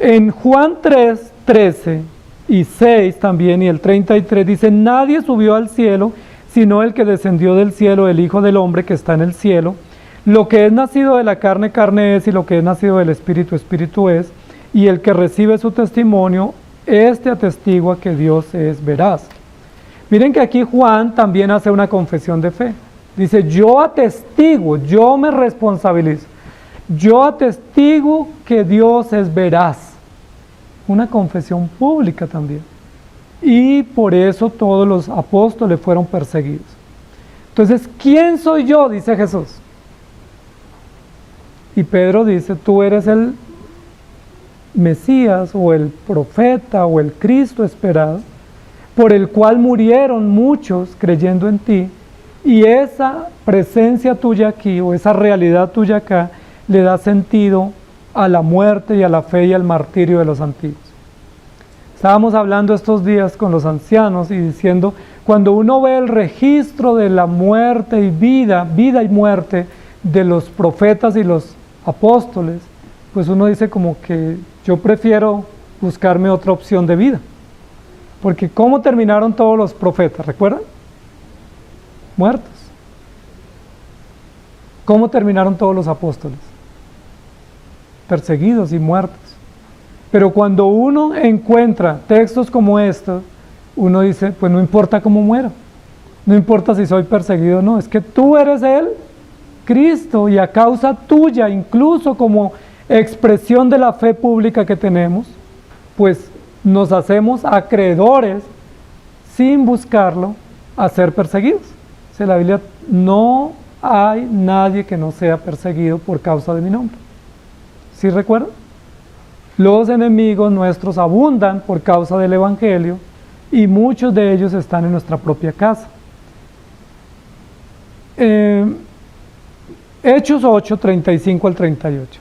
En Juan 3, 13 y 6 también, y el 33 dice, nadie subió al cielo, sino el que descendió del cielo, el Hijo del Hombre que está en el cielo. Lo que es nacido de la carne, carne es, y lo que es nacido del Espíritu, Espíritu es. Y el que recibe su testimonio, este atestigua que Dios es veraz. Miren que aquí Juan también hace una confesión de fe. Dice, yo atestiguo, yo me responsabilizo. Yo atestiguo que Dios es veraz. Una confesión pública también. Y por eso todos los apóstoles fueron perseguidos. Entonces, ¿quién soy yo? Dice Jesús. Y Pedro dice, tú eres el Mesías o el profeta o el Cristo esperado, por el cual murieron muchos creyendo en ti, y esa presencia tuya aquí o esa realidad tuya acá le da sentido a la muerte y a la fe y al martirio de los antiguos. Estábamos hablando estos días con los ancianos y diciendo, cuando uno ve el registro de la muerte y vida y muerte de los profetas y los apóstoles, pues uno dice como que yo prefiero buscarme otra opción de vida. Porque ¿cómo terminaron todos los profetas? ¿Recuerdan? Muertos. ¿Cómo terminaron todos los apóstoles? Perseguidos y muertos. Pero cuando uno encuentra textos como estos, uno dice, pues no importa cómo muero, no importa si soy perseguido o no, es que tú eres Él, Cristo, y a causa tuya, incluso como expresión de la fe pública que tenemos, pues nos hacemos acreedores, sin buscarlo, a ser perseguidos. Dice la Biblia, no hay nadie que no sea perseguido por causa de mi nombre. ¿Sí recuerdan? Los enemigos nuestros abundan por causa del Evangelio y muchos de ellos están en nuestra propia casa. Hechos 8, 35 al 38.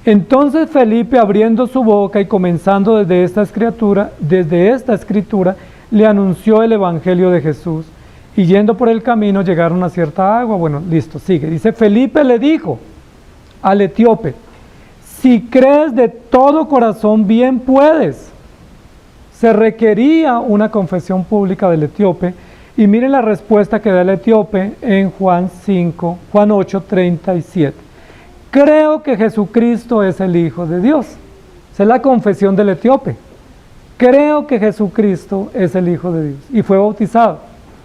Entonces Felipe, abriendo su boca y comenzando desde esta escritura, le anunció el Evangelio de Jesús. Y yendo por el camino llegaron a cierta agua. Bueno, listo, sigue. Dice, Felipe le dijo al etíope, si crees de todo corazón, bien puedes. Se requería una confesión pública del etíope. Y miren la respuesta que da el etíope en Juan 8, 37. Creo que Jesucristo es el Hijo de Dios. Esa es la confesión del etíope. Creo que Jesucristo es el Hijo de Dios. Y fue bautizado.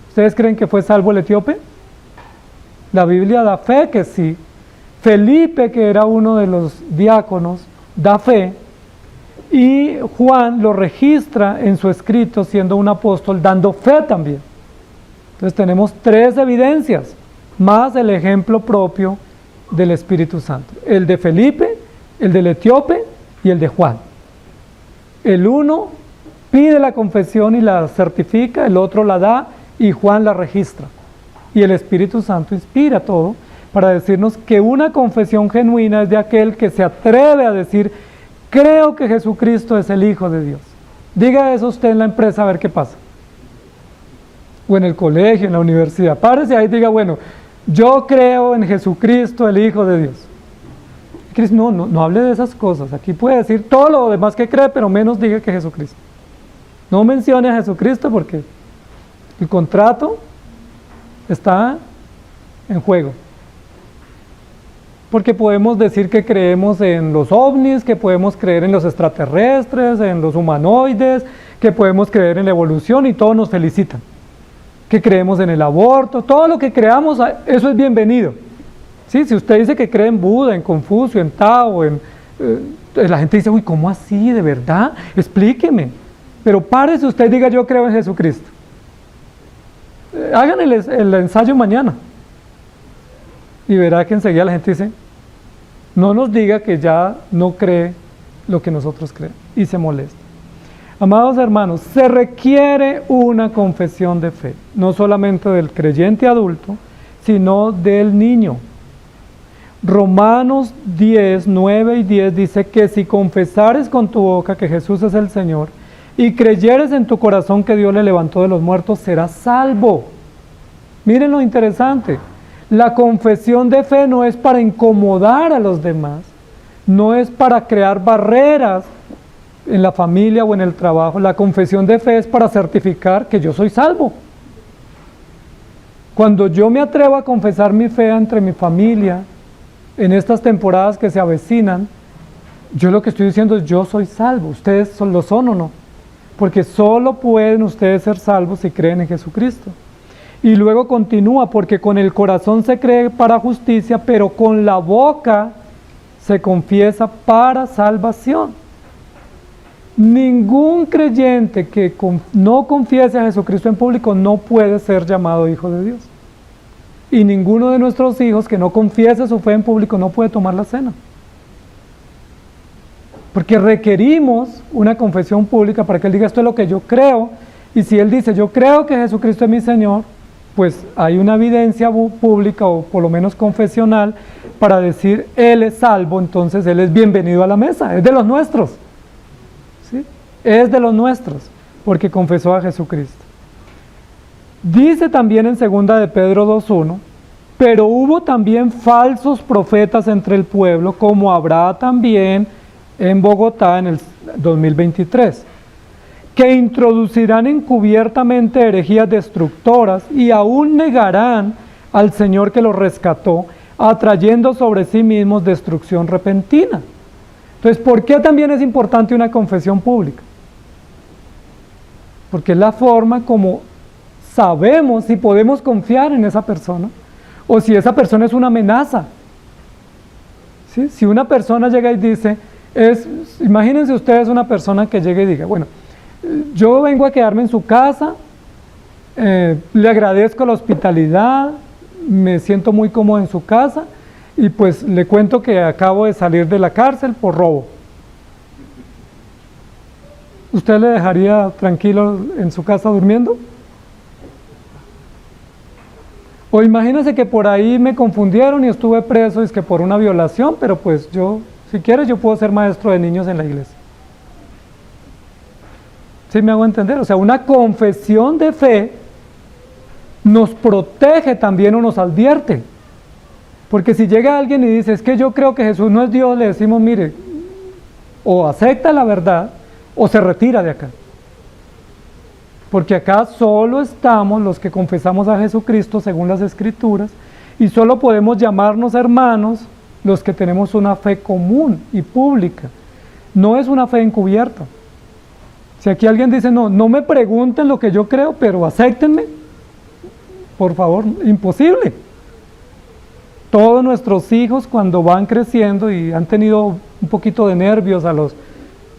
¿Ustedes creen que fue salvo el etíope? La Biblia da fe que sí. Felipe, que era uno de los diáconos, da fe. Y Juan lo registra en su escrito siendo un apóstol, dando fe también. Entonces tenemos 3 evidencias, más el ejemplo propio del Espíritu Santo. El de Felipe, el del etíope y el de Juan. El uno pide la confesión y la certifica, el otro la da y Juan la registra. Y el Espíritu Santo inspira todo para decirnos que una confesión genuina es de aquel que se atreve a decir, creo que Jesucristo es el Hijo de Dios. Diga eso usted en la empresa a ver qué pasa. O en el colegio, en la universidad. Párese ahí y diga, bueno, yo creo en Jesucristo, el Hijo de Dios. No hable de esas cosas. Aquí puede decir todo lo demás que cree, pero menos diga que Jesucristo. No mencione a Jesucristo porque el contrato está en juego. Porque podemos decir que creemos en los ovnis, que podemos creer en los extraterrestres, en los humanoides, que podemos creer en la evolución y todos nos felicitan. Que creemos en el aborto, todo lo que creamos, eso es bienvenido. ¿Sí? Si usted dice que cree en Buda, en Confucio, en Tao, la gente dice, uy, ¿cómo así? ¿De verdad? Explíqueme. Pero párese usted y diga, yo creo en Jesucristo. Hagan el ensayo mañana. Y verá que enseguida la gente dice, no nos diga que ya no cree lo que nosotros creemos. Y se molesta. Amados hermanos, se requiere una confesión de fe, no solamente del creyente adulto, sino del niño. Romanos 10, 9 y 10 dice que si confesares con tu boca que Jesús es el Señor y creyeres en tu corazón que Dios le levantó de los muertos, serás salvo. Miren lo interesante, la confesión de fe no es para incomodar a los demás, no es para crear barreras en la familia o en el trabajo. La confesión de fe es para certificar que yo soy salvo. Cuando yo me atrevo a confesar mi fe entre mi familia, en estas temporadas que se avecinan, yo lo que estoy diciendo es yo soy salvo. ¿Ustedes lo son o no? Porque solo pueden ustedes ser salvos si creen en Jesucristo. Y luego continúa, porque con el corazón se cree para justicia, pero con la boca se confiesa para salvación. Ningún creyente que no confiese a Jesucristo en público no puede ser llamado hijo de Dios. Y ninguno de nuestros hijos que no confiese su fe en público no puede tomar la cena. Porque requerimos una confesión pública para que él diga esto es lo que yo creo. Y si él dice yo creo que Jesucristo es mi Señor, pues hay una evidencia pública o por lo menos confesional para decir él es salvo, entonces él es bienvenido a la mesa, es de los nuestros. ¿Sí? Es de los nuestros, porque confesó a Jesucristo. Dice también en 2 de Pedro 2:1, pero hubo también falsos profetas entre el pueblo, como habrá también en Bogotá en el 2023, que introducirán encubiertamente herejías destructoras y aún negarán al Señor que los rescató, atrayendo sobre sí mismos destrucción repentina. Entonces, ¿por qué también es importante una confesión pública? Porque es la forma como sabemos si podemos confiar en esa persona o si esa persona es una amenaza. ¿Sí? Si una persona llega y dice, imagínense ustedes una persona que llegue y diga, bueno, yo vengo a quedarme en su casa, le agradezco la hospitalidad, me siento muy cómodo en su casa y pues le cuento que acabo de salir de la cárcel por robo. ¿Usted le dejaría tranquilo en su casa durmiendo? O imagínense que por ahí me confundieron y estuve preso, es que por una violación, pero pues yo, si quieres, yo puedo ser maestro de niños en la iglesia. ¿Sí me hago entender? O sea, una confesión de fe nos protege también o nos advierte. Porque si llega alguien y dice, es que yo creo que Jesús no es Dios, le decimos, mire, o acepta la verdad o se retira de acá. Porque acá solo estamos los que confesamos a Jesucristo según las Escrituras y solo podemos llamarnos hermanos los que tenemos una fe común y pública. No es una fe encubierta. Si aquí alguien dice, no me pregunten lo que yo creo, pero acéptenme, por favor, imposible. Todos nuestros hijos cuando van creciendo y han tenido un poquito de nervios a los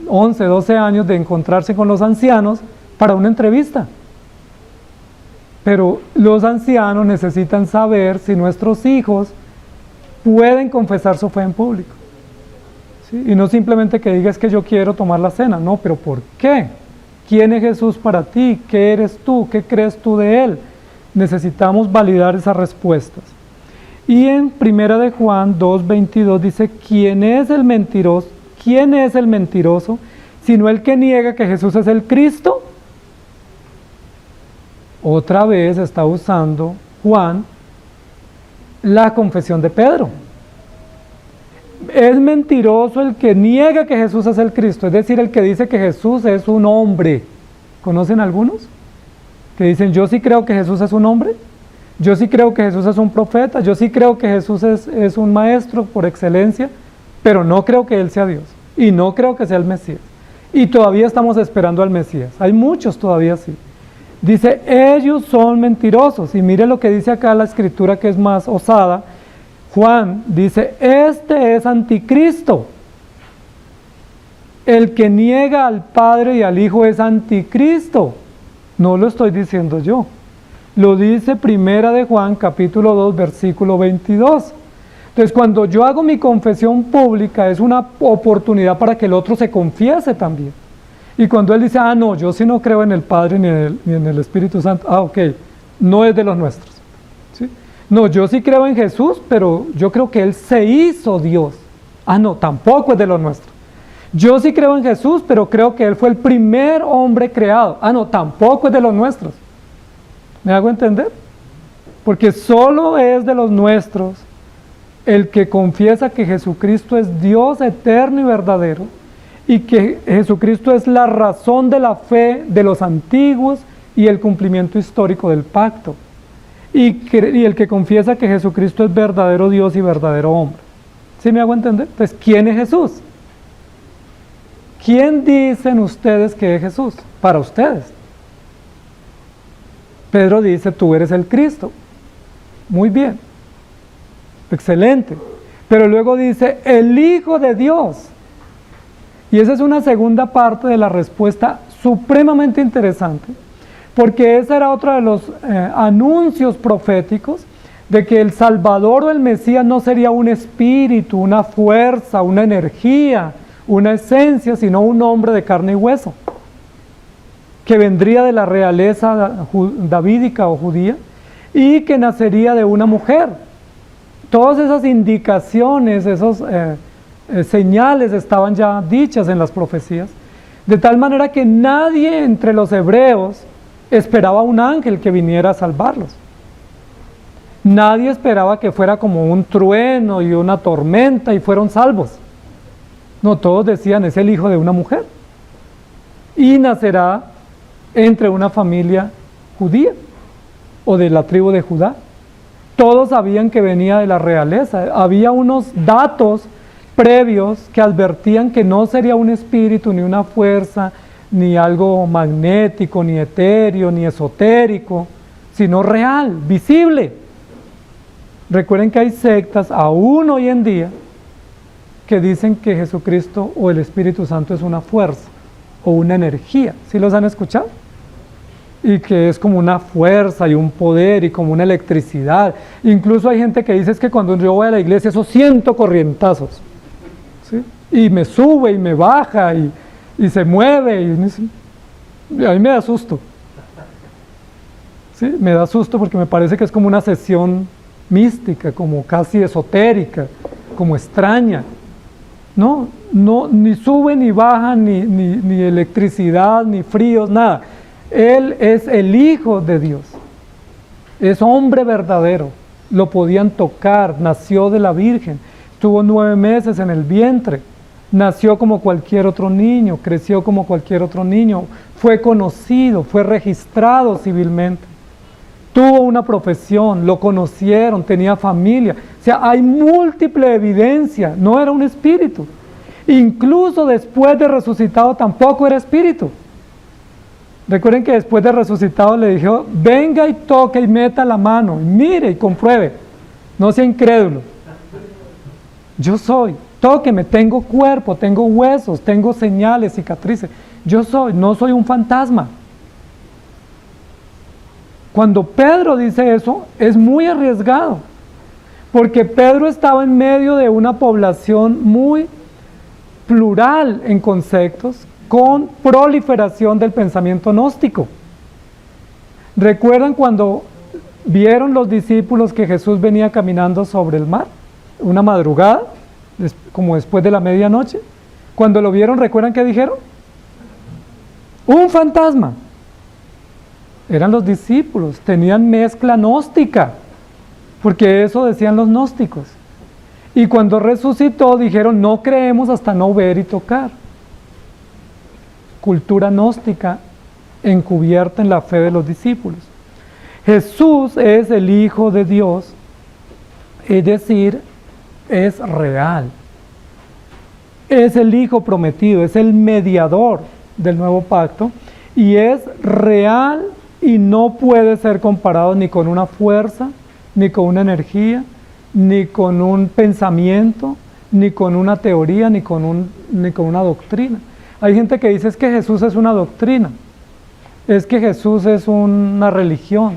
11, 12 años de encontrarse con los ancianos para una entrevista. Pero los ancianos necesitan saber si nuestros hijos pueden confesar su fe en público. ¿Sí? Y no simplemente que digas que yo quiero tomar la cena, no, pero ¿por qué? ¿Quién es Jesús para ti? ¿Qué eres tú? ¿Qué crees tú de Él? Necesitamos validar esas respuestas. Y en 1 de Juan 2:22 dice, ¿quién es el mentiroso? ¿Quién es el mentiroso? Sino el que niega que Jesús es el Cristo. Otra vez está usando Juan la confesión de Pedro. Es mentiroso el que niega que Jesús es el Cristo, es decir, el que dice que Jesús es un hombre. ¿Conocen algunos? Que dicen, yo sí creo que Jesús es un hombre, yo sí creo que Jesús es un profeta, yo sí creo que Jesús es un maestro por excelencia, pero no creo que Él sea Dios, y no creo que sea el Mesías. Y todavía estamos esperando al Mesías, hay muchos todavía así. Dice, ellos son mentirosos, y mire lo que dice acá la escritura que es más osada. Juan dice, este es anticristo. El que niega al Padre y al Hijo es anticristo. No lo estoy diciendo yo. Lo dice 1 de Juan, capítulo 2, versículo 22. Entonces, cuando yo hago mi confesión pública, es una oportunidad para que el otro se confiese también. Y cuando él dice, no, yo sí no creo en el Padre ni en el Espíritu Santo, ok, no es de los nuestros. ¿Sí? No, yo sí creo en Jesús, pero yo creo que Él se hizo Dios. Ah, no, tampoco es de lo nuestro. Yo sí creo en Jesús, pero creo que Él fue el primer hombre creado. Ah, no, tampoco es de los nuestros. ¿Me hago entender? Porque solo es de los nuestros el que confiesa que Jesucristo es Dios eterno y verdadero y que Jesucristo es la razón de la fe de los antiguos y el cumplimiento histórico del pacto. Y el que confiesa que Jesucristo es verdadero Dios y verdadero hombre. ¿Sí me hago entender? Entonces, ¿quién es Jesús? ¿Quién dicen ustedes que es Jesús? Para ustedes. Pedro dice, tú eres el Cristo. Muy bien. Excelente. Pero luego dice, el Hijo de Dios. Y esa es una segunda parte de la respuesta supremamente interesante, porque ese era otro de los anuncios proféticos de que el Salvador o el Mesías no sería un espíritu, una fuerza, una energía, una esencia, sino un hombre de carne y hueso, que vendría de la realeza davídica o judía y que nacería de una mujer. Todas esas indicaciones, esos señales estaban ya dichas en las profecías, de tal manera que nadie entre los hebreos esperaba un ángel que viniera a salvarlos. Nadie esperaba que fuera como un trueno y una tormenta y fueron salvos. No, todos decían, es el hijo de una mujer y nacerá entre una familia judía o de la tribu de Judá. Todos sabían que venía de la realeza. Había unos datos previos que advertían que no sería un espíritu, ni una fuerza, ni algo magnético, ni etéreo, ni esotérico, sino real, visible. Recuerden que hay sectas, aún hoy en día, que dicen que Jesucristo o el Espíritu Santo es una fuerza o una energía. ¿Sí los han escuchado? Y que es como una fuerza y un poder y como una electricidad. Incluso hay gente que dice es que cuando yo voy a la iglesia eso siento corrientazos, ¿sí? Y me sube y me baja y se mueve y a mí me da susto, ¿sí? Me da susto porque me parece que es como una sesión mística, como casi esotérica, como extraña. No, ni sube ni baja, ni electricidad, ni fríos, nada. Él es el Hijo de Dios, es hombre verdadero, lo podían tocar, nació de la Virgen, estuvo 9 meses en el vientre, nació como cualquier otro niño, creció como cualquier otro niño, fue conocido, fue registrado civilmente, tuvo una profesión, lo conocieron, tenía familia. O sea, hay múltiple evidencia, no era un espíritu. Incluso después de resucitado tampoco era espíritu. Recuerden que después de resucitado le dijo, venga y toque y meta la mano, y mire y compruebe, no sea incrédulo. Yo soy, tóqueme, tengo cuerpo, tengo huesos, tengo señales, cicatrices. Yo soy, no soy un fantasma. Cuando Pedro dice eso, es muy arriesgado, porque Pedro estaba en medio de una población muy plural en conceptos, con proliferación del pensamiento gnóstico. ¿Recuerdan cuando vieron los discípulos que Jesús venía caminando sobre el mar? Una madrugada, como después de la medianoche. Cuando lo vieron, ¿recuerdan qué dijeron? Un fantasma. Eran los discípulos, tenían mezcla gnóstica, porque eso decían los gnósticos. Y cuando resucitó dijeron, no creemos hasta no ver y tocar. Cultura gnóstica encubierta en la fe de los discípulos. Jesús es el Hijo de Dios, es decir, es real. Es el Hijo prometido, es el mediador del nuevo pacto y es real y no puede ser comparado ni con una fuerza, ni con una energía, ni con un pensamiento, ni con una teoría, ni con una doctrina. Hay gente que dice es que Jesús es una doctrina, es que Jesús es una religión,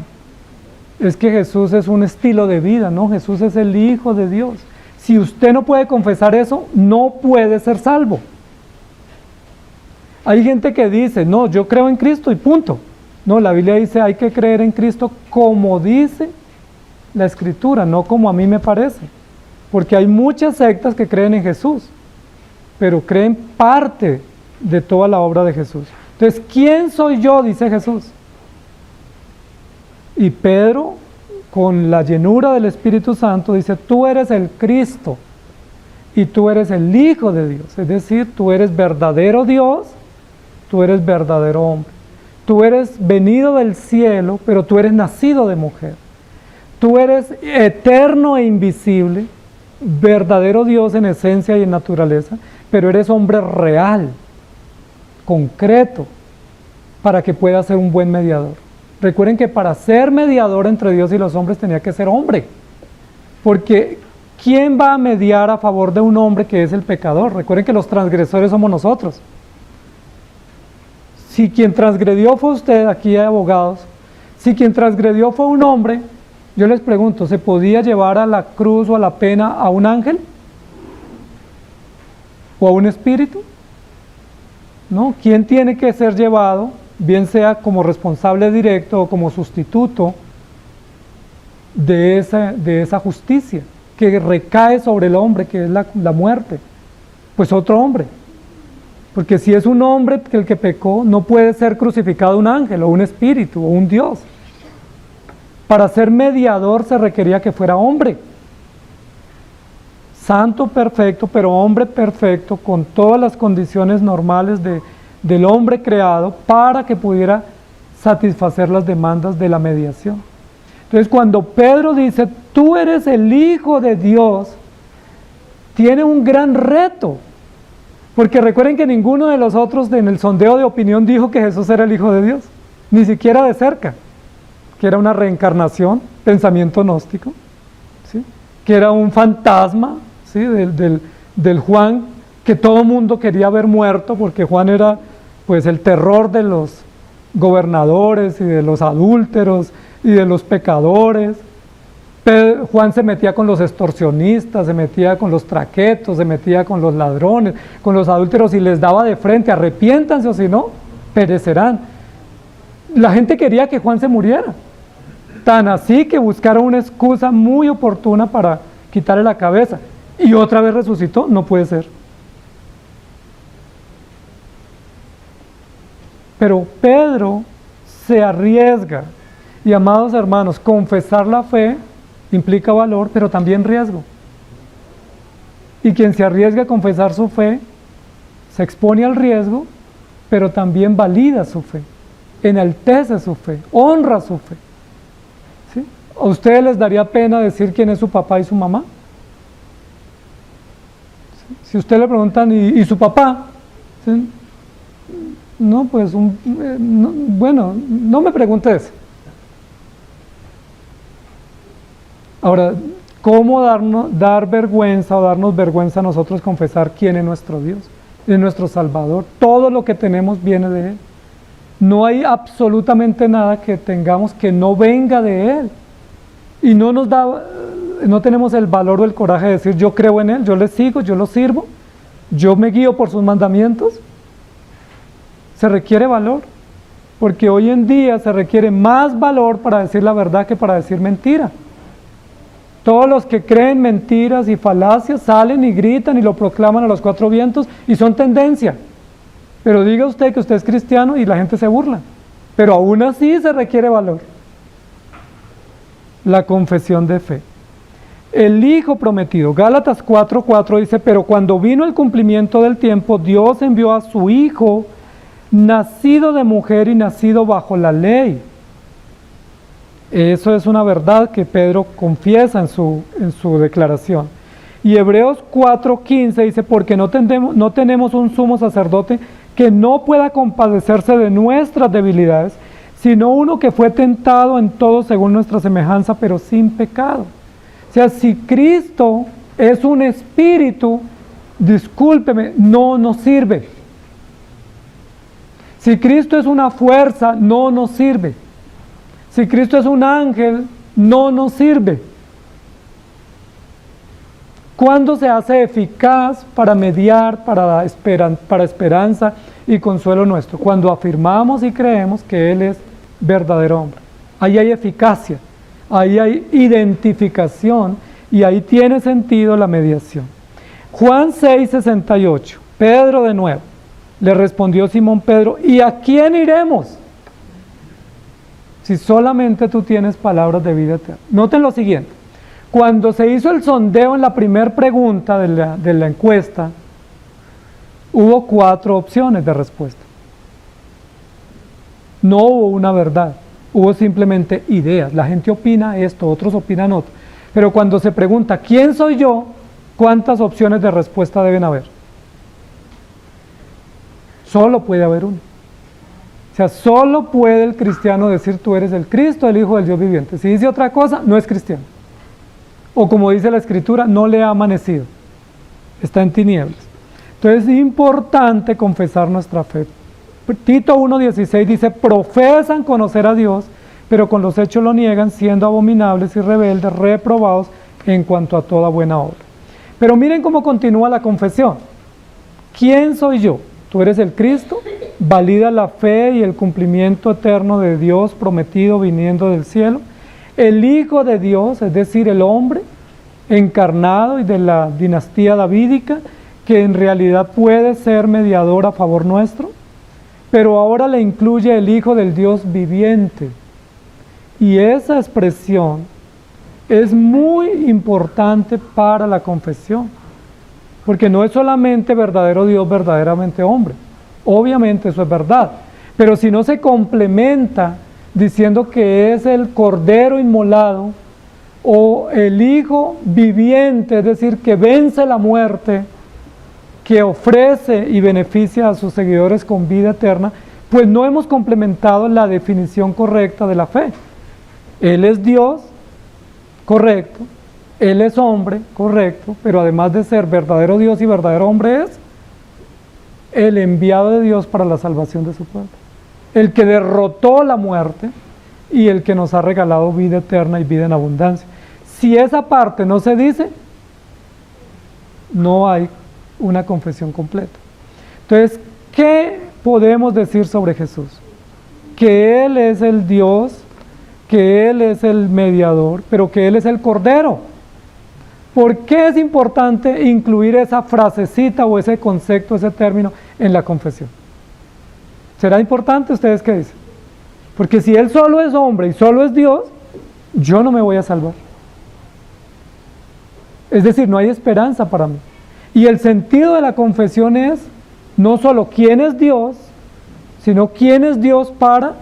es que Jesús es un estilo de vida. No, Jesús es el Hijo de Dios. Si usted no puede confesar eso, no puede ser salvo. Hay gente que dice, no, yo creo en Cristo y punto. No, la Biblia dice hay que creer en Cristo como dice la Escritura, no como a mí me parece. Porque hay muchas sectas que creen en Jesús, pero creen parte de toda la obra de Jesús. Entonces, ¿quién soy yo?, dice Jesús. Y Pedro, con la llenura del Espíritu Santo, dice, tú eres el Cristo y tú eres el Hijo de Dios. Es decir, tú eres verdadero Dios, tú eres verdadero hombre. Tú eres venido del cielo, pero tú eres nacido de mujer. Tú eres eterno e invisible, verdadero Dios en esencia y en naturaleza, pero eres hombre real, concreto, para que puedas ser un buen mediador. Recuerden que para ser mediador entre Dios y los hombres tenía que ser hombre, porque ¿quién va a mediar a favor de un hombre que es el pecador? Recuerden que los transgresores somos nosotros. Si quien transgredió fue usted, aquí hay abogados, si quien transgredió fue un hombre, yo les pregunto, ¿se podía llevar a la cruz o a la pena a un ángel? ¿O a un espíritu? ¿No? ¿Quién tiene que ser llevado, bien sea como responsable directo o como sustituto de esa justicia que recae sobre el hombre, que es la muerte? Pues otro hombre. Porque si es un hombre el que pecó, no puede ser crucificado un ángel o un espíritu o un Dios. Para ser mediador se requería que fuera hombre. Santo perfecto, pero hombre perfecto, con todas las condiciones normales del hombre creado, para que pudiera satisfacer las demandas de la mediación. Entonces, cuando Pedro dice, tú eres el Hijo de Dios, tiene un gran reto. Porque recuerden que ninguno de los otros en el sondeo de opinión dijo que Jesús era el Hijo de Dios, ni siquiera de cerca, que era una reencarnación, pensamiento gnóstico, ¿sí? Que era un fantasma, ¿sí? del Juan, que todo el mundo quería ver muerto, porque Juan era pues el terror de los gobernadores y de los adúlteros y de los pecadores. Juan se metía con los extorsionistas, se metía con los traquetos, se metía con los ladrones, con los adúlteros y les daba de frente, arrepiéntanse o si no, perecerán. La gente quería que Juan se muriera, tan así que buscaron una excusa muy oportuna para quitarle la cabeza. Y otra vez resucitó, no puede ser. Pero Pedro se arriesga, y amados hermanos, confesar la fe implica valor, pero también riesgo. Y quien se arriesga a confesar su fe, se expone al riesgo, pero también valida su fe, enaltece su fe, honra su fe. ¿Sí? ¿A ustedes les daría pena decir quién es su papá y su mamá? ¿Sí? Si usted le preguntan, ¿y su papá? ¿Sí? No, pues, bueno, no me pregunte eso. Ahora, ¿cómo dar vergüenza o darnos vergüenza a nosotros confesar quién es nuestro Dios, es nuestro Salvador? Todo lo que tenemos viene de Él. No hay absolutamente nada que tengamos que no venga de Él. Y no tenemos el valor o el coraje de decir, yo creo en Él, yo le sigo, yo lo sirvo, yo me guío por sus mandamientos. Se requiere valor, porque hoy en día se requiere más valor para decir la verdad que para decir mentira. Todos los que creen mentiras y falacias salen y gritan y lo proclaman a los cuatro vientos y son tendencia. Pero diga usted que usted es cristiano y la gente se burla. Pero aún así se requiere valor. La confesión de fe. El Hijo prometido. Gálatas 4:4 dice, pero cuando vino el cumplimiento del tiempo, Dios envió a su Hijo, nacido de mujer y nacido bajo la ley. Eso es una verdad que Pedro confiesa en su declaración. Y Hebreos 4:15 dice, porque no tenemos un sumo sacerdote que no pueda compadecerse de nuestras debilidades, sino uno que fue tentado en todo según nuestra semejanza, pero sin pecado. O sea, si Cristo es un espíritu, discúlpeme, no nos sirve. Si Cristo es una fuerza, no nos sirve. Si Cristo es un ángel, no nos sirve. ¿Cuándo se hace eficaz para mediar, para esperanza y consuelo nuestro? Cuando afirmamos y creemos que Él es verdadero hombre. Ahí hay eficacia. Ahí hay identificación y ahí tiene sentido la mediación. Juan 6:68, Pedro de nuevo. Le respondió Simón Pedro, ¿y a quién iremos? Si solamente tú tienes palabras de vida eterna. Noten lo siguiente. Cuando se hizo el sondeo en la primera pregunta de la encuesta, hubo 4 opciones de respuesta. No hubo una verdad, hubo simplemente ideas. La gente opina esto, otros opinan otro. Pero cuando se pregunta, ¿quién soy yo? ¿Cuántas opciones de respuesta deben haber? Solo puede haber uno. O sea, solo puede el cristiano decir, tú eres el Cristo, el Hijo del Dios viviente. Si dice otra cosa, no es cristiano. O como dice la Escritura, no le ha amanecido. Está en tinieblas. Entonces es importante confesar nuestra fe. Tito 1:16 dice, profesan conocer a Dios, pero con los hechos lo niegan, siendo abominables y rebeldes, reprobados en cuanto a toda buena obra. Pero miren cómo continúa la confesión. ¿Quién soy yo? Tú eres el Cristo, valida la fe y el cumplimiento eterno de Dios prometido viniendo del cielo. El Hijo de Dios, es decir, el hombre encarnado y de la dinastía davídica, que en realidad puede ser mediador a favor nuestro, pero ahora le incluye el Hijo del Dios viviente. Y esa expresión es muy importante para la confesión, porque no es solamente verdadero Dios, verdaderamente hombre. Obviamente eso es verdad, pero si no se complementa diciendo que es el Cordero inmolado o el Hijo viviente, es decir, que vence la muerte, que ofrece y beneficia a sus seguidores con vida eterna, pues no hemos complementado la definición correcta de la fe. Él es Dios, correcto. Él es hombre, correcto, pero además de ser verdadero Dios y verdadero hombre es el enviado de Dios para la salvación de su pueblo. El que derrotó la muerte y el que nos ha regalado vida eterna y vida en abundancia. Si esa parte no se dice, no hay una confesión completa. Entonces, ¿qué podemos decir sobre Jesús? Que Él es el Dios, que Él es el mediador, pero que Él es el Cordero. ¿Por qué es importante incluir esa frasecita o ese concepto, ese término en la confesión? ¿Será importante? ¿Ustedes qué dicen? Porque si Él solo es hombre y solo es Dios, yo no me voy a salvar. Es decir, no hay esperanza para mí. Y el sentido de la confesión es no solo quién es Dios, sino quién es Dios para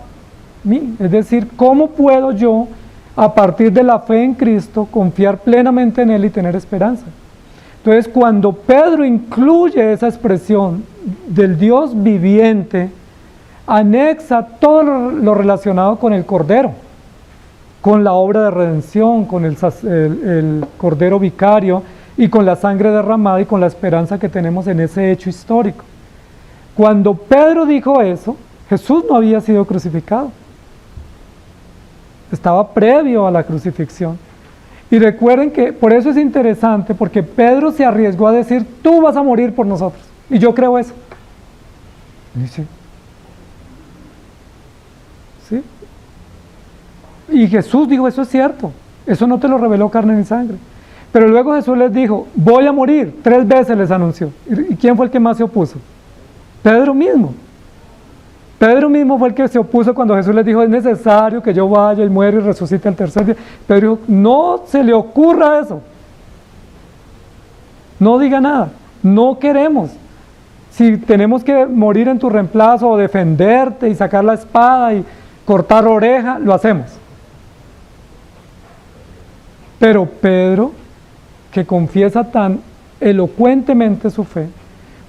mí. Es decir, cómo puedo yo, a partir de la fe en Cristo, confiar plenamente en Él y tener esperanza. Entonces, cuando Pedro incluye esa expresión del Dios viviente, anexa todo lo relacionado con el Cordero, con la obra de redención, con el Cordero vicario y con la sangre derramada y con la esperanza que tenemos en ese hecho histórico. Cuando Pedro dijo eso, Jesús no había sido crucificado. Estaba previo a la crucifixión. Y recuerden que por eso es interesante, porque Pedro se arriesgó a decir, tú vas a morir por nosotros. Y yo creo eso. Dice, ¿sí? Y Jesús dijo, eso es cierto. Eso no te lo reveló carne ni sangre. Pero luego Jesús les dijo, voy a morir. 3 veces les anunció. ¿Y quién fue el que más se opuso? Pedro mismo. Pedro mismo fue el que se opuso cuando Jesús les dijo, es necesario que yo vaya y muera y resucite al tercer día. Pedro dijo, no se le ocurra eso. No diga nada. No queremos. Si tenemos que morir en tu reemplazo o defenderte y sacar la espada y cortar oreja, lo hacemos. Pero Pedro, que confiesa tan elocuentemente su fe,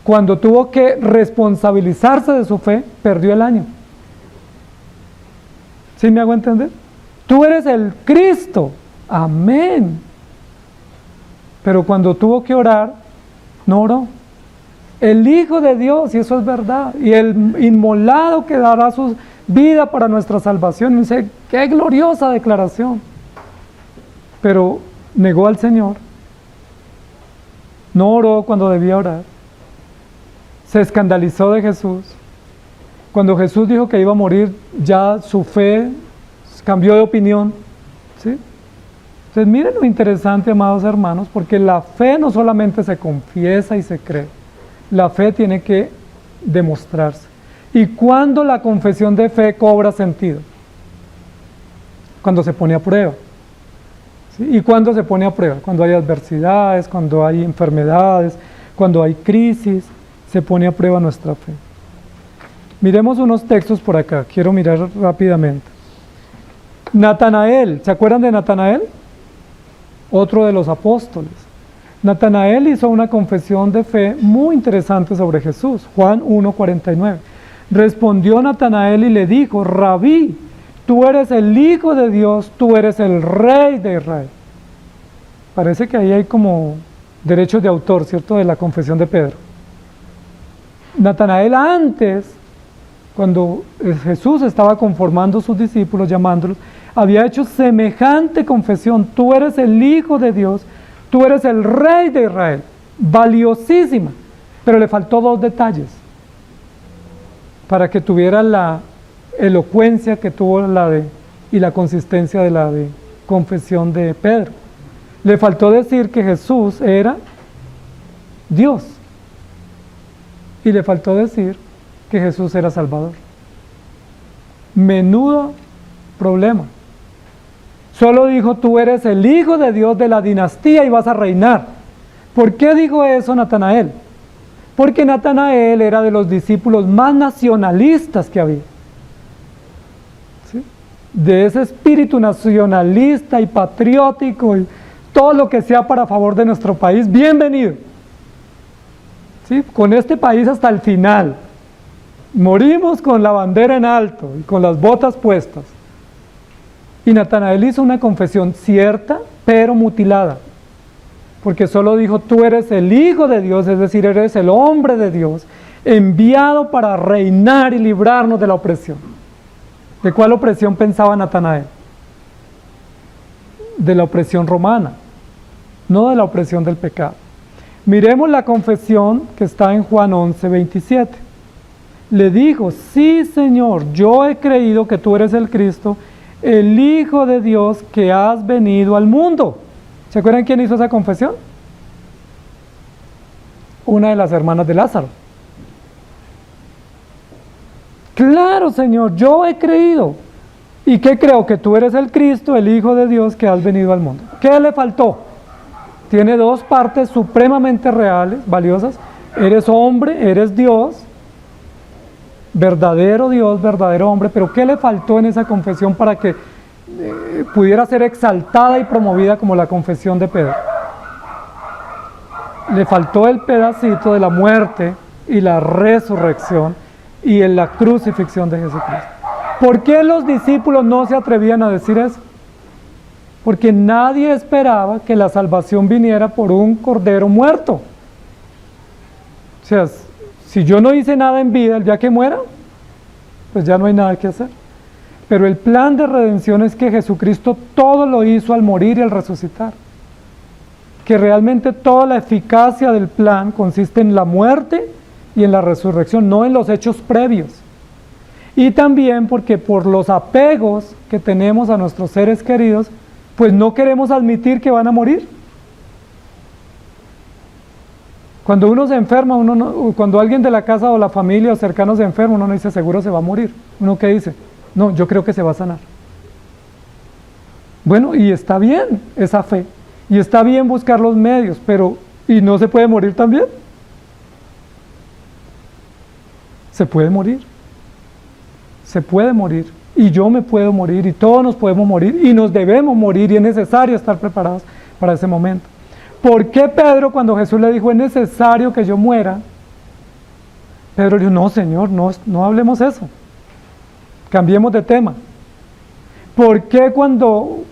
cuando tuvo que responsabilizarse de su fe, perdió el año. ¿Sí me hago entender? Tú eres el Cristo, amén. Pero cuando tuvo que orar, no oró. El Hijo de Dios, y eso es verdad, y el inmolado que dará su vida para nuestra salvación. Dice, qué gloriosa declaración. Pero negó al Señor. No oró cuando debía orar. Se escandalizó de Jesús. Cuando Jesús dijo que iba a morir, ya su fe cambió de opinión, ¿sí? Entonces miren lo interesante, amados hermanos, porque la fe no solamente se confiesa y se cree, la fe tiene que demostrarse. ¿Y cuándo la confesión de fe cobra sentido? Cuando se pone a prueba. ¿Sí? ¿Y cuándo se pone a prueba? Cuando hay adversidades, cuando hay enfermedades, cuando hay crisis, se pone a prueba nuestra fe. Miremos unos textos por acá, quiero mirar rápidamente. Natanael, ¿se acuerdan de Natanael? Otro de los apóstoles. Natanael hizo una confesión de fe muy interesante sobre Jesús, Juan 1:49. Respondió Natanael y le dijo: Rabí, tú eres el Hijo de Dios, tú eres el Rey de Israel. Parece que ahí hay como derechos de autor, ¿cierto?, de la confesión de Pedro. Natanael antes, cuando Jesús estaba conformando sus discípulos, llamándolos, había hecho semejante confesión: tú eres el Hijo de Dios, tú eres el Rey de Israel. Valiosísima, pero le faltó dos detalles para que tuviera la elocuencia que tuvo y la consistencia de la de confesión de Pedro. Le faltó decir que Jesús era Dios, y le faltó decir que Jesús era Salvador. Menudo problema. Solo dijo: tú eres el Hijo de Dios, de la dinastía, y vas a reinar. ¿Por qué dijo eso Natanael? Porque Natanael era de los discípulos más nacionalistas que había. ¿Sí? De ese espíritu nacionalista y patriótico, y todo lo que sea para favor de nuestro país, bienvenido. ¿Sí? Con este país hasta el final. Morimos con la bandera en alto y con las botas puestas. Y Natanael hizo una confesión cierta, pero mutilada, porque solo dijo: tú eres el Hijo de Dios, es decir, eres el hombre de Dios, enviado para reinar y librarnos de la opresión. ¿De cuál opresión pensaba Natanael? De la opresión romana, no de la opresión del pecado. Miremos la confesión que está en Juan 11:27. Le dijo: sí, Señor, yo he creído que tú eres el Cristo, el Hijo de Dios, que has venido al mundo. ¿Se acuerdan quién hizo esa confesión? Una de las hermanas de Lázaro. Claro, Señor, yo he creído. ¿Y qué creo? Que tú eres el Cristo, el Hijo de Dios, que has venido al mundo. ¿Qué le faltó? Tiene dos partes supremamente reales, valiosas. Eres hombre, eres Dios, verdadero hombre, pero ¿qué le faltó en esa confesión para que pudiera ser exaltada y promovida como la confesión de Pedro? Le faltó el pedacito de la muerte y la resurrección y en la crucifixión de Jesucristo. ¿Por qué los discípulos no se atrevían a decir eso? Porque nadie esperaba que la salvación viniera por un cordero muerto. O sea, si yo no hice nada en vida, el día que muera, pues ya no hay nada que hacer. Pero el plan de redención es que Jesucristo todo lo hizo al morir y al resucitar. Que realmente toda la eficacia del plan consiste en la muerte y en la resurrección, no en los hechos previos. Y también porque por los apegos que tenemos a nuestros seres queridos, pues no queremos admitir que van a morir. Cuando uno se enferma, cuando alguien de la casa o la familia o cercano se enferma, uno no dice: seguro se va a morir. ¿Uno qué dice? No, yo creo que se va a sanar. Bueno, y está bien esa fe, y está bien buscar los medios, pero ¿y no se puede morir también? Se puede morir. Se puede morir. Y yo me puedo morir, y todos nos podemos morir, y nos debemos morir, y es necesario estar preparados para ese momento. ¿Por qué Pedro, cuando Jesús le dijo: es necesario que yo muera? Pedro dijo: no, Señor, no hablemos eso. Cambiemos de tema. ¿Por qué cuando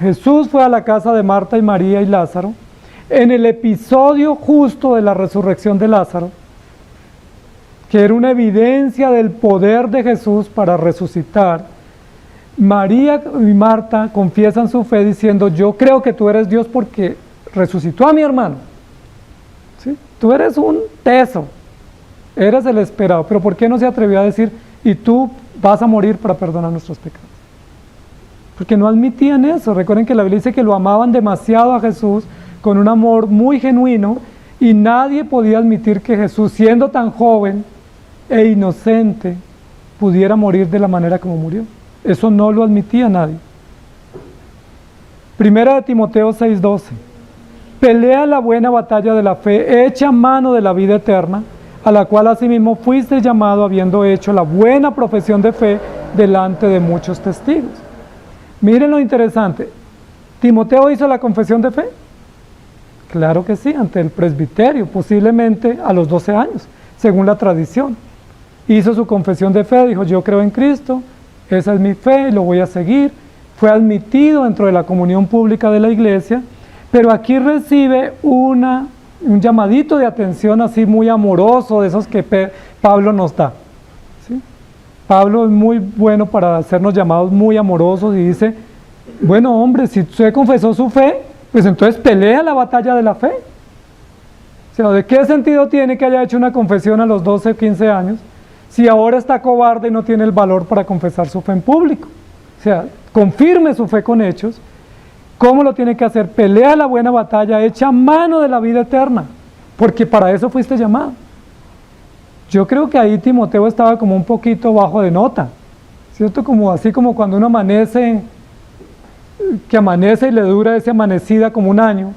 Jesús fue a la casa de Marta y María y Lázaro, en el episodio justo de la resurrección de Lázaro, que era una evidencia del poder de Jesús para resucitar, María y Marta confiesan su fe diciendo: yo creo que tú eres Dios porque resucitó a mi hermano? ¿Sí? Tú eres un teso, eres el esperado, pero ¿por qué no se atrevió a decir: y tú vas a morir para perdonar nuestros pecados? porque no admitían eso. Recuerden que la Biblia dice que lo amaban demasiado a Jesús, con un amor muy genuino, y nadie podía admitir que Jesús, siendo tan joven e inocente, pudiera morir de la manera como murió. Eso no lo admitía nadie. Primera de Timoteo 6:12. Pelea la buena batalla de la fe, echa mano de la vida eterna, a la cual asimismo fuiste llamado habiendo hecho la buena profesión de fe delante de muchos testigos. Miren lo interesante. ¿Timoteo hizo la confesión de fe? Claro que sí, ante el presbiterio, posiblemente a los 12 años, según la tradición. Hizo su confesión de fe, dijo: yo creo en Cristo, esa es mi fe, lo voy a seguir. Fue admitido dentro de la comunión pública de la iglesia, pero aquí recibe un llamadito de atención así muy amoroso, de esos que Pablo nos da, ¿sí? Pablo es muy bueno para hacernos llamados muy amorosos y dice: bueno, hombre, si usted confesó su fe, pues entonces pelea la batalla de la fe. O sea, ¿de qué sentido tiene que haya hecho una confesión a los 12 o 15 años si ahora está cobarde y no tiene el valor para confesar su fe en público? O sea, confirme su fe con hechos. ¿Cómo lo tiene que hacer? Pelea la buena batalla, echa mano de la vida eterna, porque para eso fuiste llamado. Yo creo que ahí Timoteo estaba como un poquito bajo de nota, ¿cierto? Así como cuando uno amanece, que amanece y le dura esa amanecida como un año,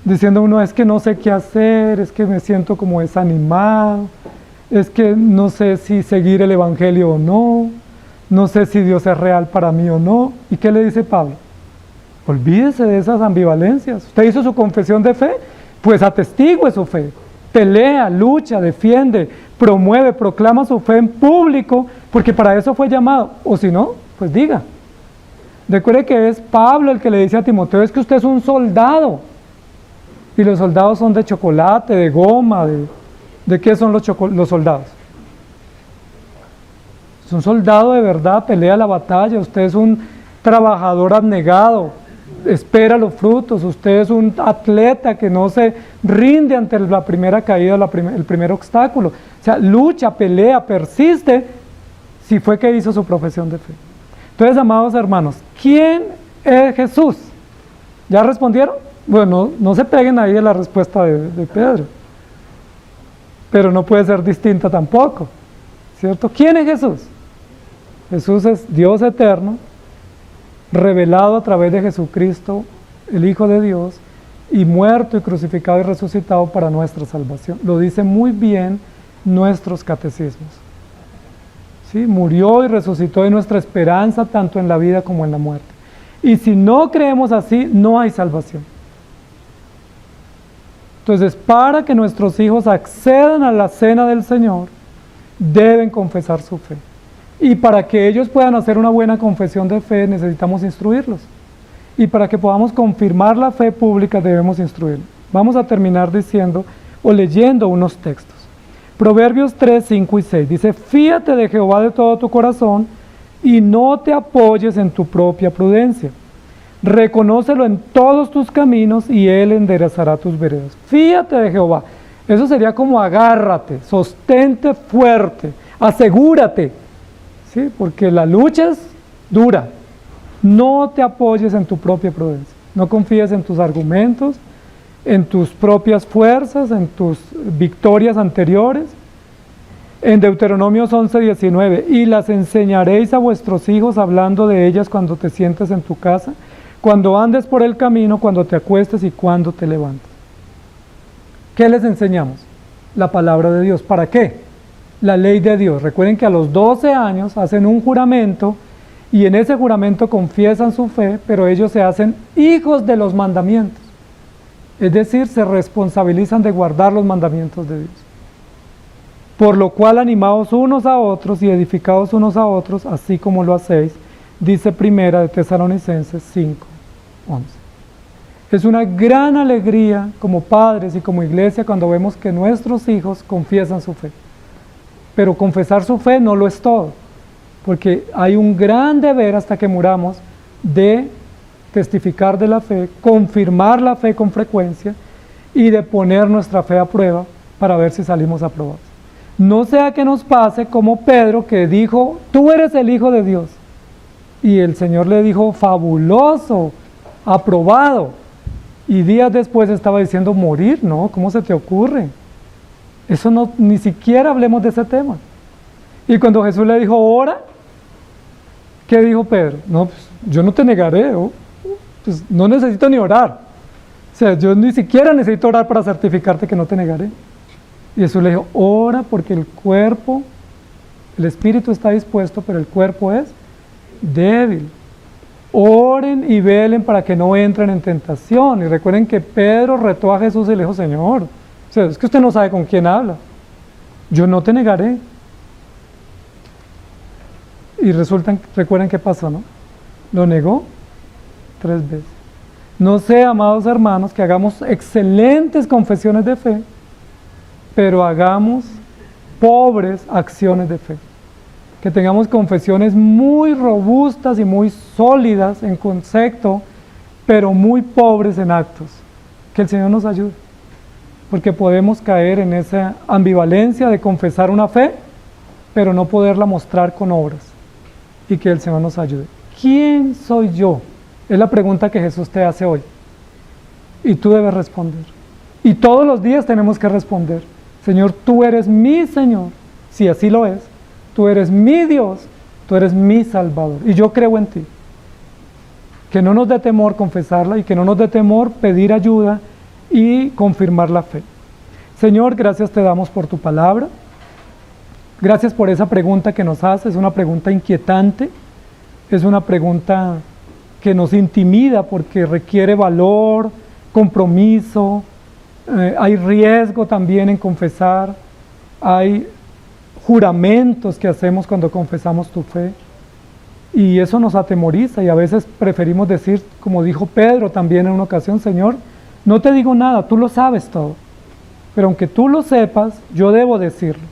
diciendo uno: es que no sé qué hacer, es que me siento como desanimado, es que no sé si seguir el evangelio o no, no sé si Dios es real para mí o no. ¿Y qué le dice Pablo? Olvídese de esas ambivalencias. Usted hizo su confesión de fe, pues atestigue su fe. Pelea, lucha, defiende, promueve, proclama su fe en público, porque para eso fue llamado. O si no, pues diga. Recuerde que es Pablo el que le dice a Timoteo: es que usted es un soldado. Y los soldados son de chocolate, de goma, ¿de qué son los soldados? Es un soldado de verdad, pelea la batalla. Usted es un trabajador abnegado, espera los frutos. Usted es un atleta que no se rinde ante la primera caída, el primer obstáculo. O sea, lucha, pelea, persiste, si fue que hizo su profesión de fe. Entonces, amados hermanos, ¿quién es Jesús? ¿Ya respondieron? Bueno, no se peguen ahí a la respuesta de Pedro, pero no puede ser distinta tampoco, ¿cierto? ¿Quién es Jesús? Jesús es Dios eterno, revelado a través de Jesucristo, el Hijo de Dios, y muerto y crucificado y resucitado para nuestra salvación. Lo dicen muy bien nuestros catecismos. ¿Sí? Murió y resucitó en nuestra esperanza, tanto en la vida como en la muerte. Y si no creemos así, no hay salvación. Entonces, para que nuestros hijos accedan a la cena del Señor, deben confesar su fe. Y para que ellos puedan hacer una buena confesión de fe, necesitamos instruirlos. Y para que podamos confirmar la fe pública, debemos instruirlos. Vamos a terminar diciendo o leyendo unos textos. Proverbios 3, 5 y 6 dice: fíate de Jehová de todo tu corazón y no te apoyes en tu propia prudencia. Reconócelo en todos tus caminos y Él enderezará tus veredas. Fíate de Jehová. Eso sería como agárrate, sostente fuerte, asegúrate, ¿sí? Porque la lucha es dura. No te apoyes en tu propia prudencia. No confíes en tus argumentos, en tus propias fuerzas, en tus victorias anteriores. En Deuteronomios 11:19, y las enseñaréis a vuestros hijos hablando de ellas cuando te sientes en tu casa, cuando andes por el camino, cuando te acuestes y cuando te levantes. ¿Qué les enseñamos? La palabra de Dios. ¿Para qué? La ley de Dios. Recuerden que a los 12 años hacen un juramento y en ese juramento confiesan su fe, pero ellos se hacen hijos de los mandamientos. Es decir, se responsabilizan de guardar los mandamientos de Dios. Por lo cual, animaos unos a otros y edificaos unos a otros, así como lo hacéis, dice Primera de Tesalonicenses 5:11. Es una gran alegría como padres y como iglesia cuando vemos que nuestros hijos confiesan su fe. Pero confesar su fe no lo es todo, porque hay un gran deber hasta que muramos de testificar de la fe, confirmar la fe con frecuencia y de poner nuestra fe a prueba para ver si salimos aprobados. No sea que nos pase como Pedro, que dijo: tú eres el Hijo de Dios, Y el Señor le dijo, fabuloso, aprobado. Y días después estaba diciendo, morir, ¿no? ¿Cómo se te ocurre? Eso no, ni siquiera hablemos de ese tema. Y cuando Jesús le dijo, ora, ¿qué dijo Pedro? No, pues yo no te negaré, pues no necesito ni orar. O sea, yo ni siquiera necesito orar para certificarte que no te negaré. Y Jesús le dijo, ora porque el cuerpo, el espíritu está dispuesto, pero el cuerpo es débil. Oren y velen para que no entren en tentación. Y recuerden que Pedro retó a Jesús y le dijo, Señor, o sea, es que usted no sabe con quién habla. Yo no te negaré. Y recuerden qué pasó, ¿no? Lo negó 3 veces. No sé, amados hermanos, que hagamos excelentes confesiones de fe, pero hagamos pobres acciones de fe. Que tengamos confesiones muy robustas y muy sólidas en concepto, pero muy pobres en actos. Que el Señor nos ayude, porque podemos caer en esa ambivalencia de confesar una fe, pero no poderla mostrar con obras. Y que el Señor nos ayude. ¿Quién soy yo? Es la pregunta que Jesús te hace hoy. Y tú debes responder. Y todos los días tenemos que responder. Señor, tú eres mi Señor. Si así lo es. Tú eres mi Dios. Tú eres mi Salvador. Y yo creo en ti. Que no nos dé temor confesarla y que no nos dé temor pedir ayuda y confirmar la fe. Señor, gracias te damos por tu palabra. Gracias por esa pregunta que nos haces. Es una pregunta inquietante. Es una pregunta que nos intimida porque requiere valor, compromiso, hay riesgo también en confesar, hay juramentos que hacemos cuando confesamos tu fe y eso nos atemoriza y a veces preferimos decir, como dijo Pedro también en una ocasión, Señor, no te digo nada, tú lo sabes todo, pero aunque tú lo sepas, yo debo decirlo,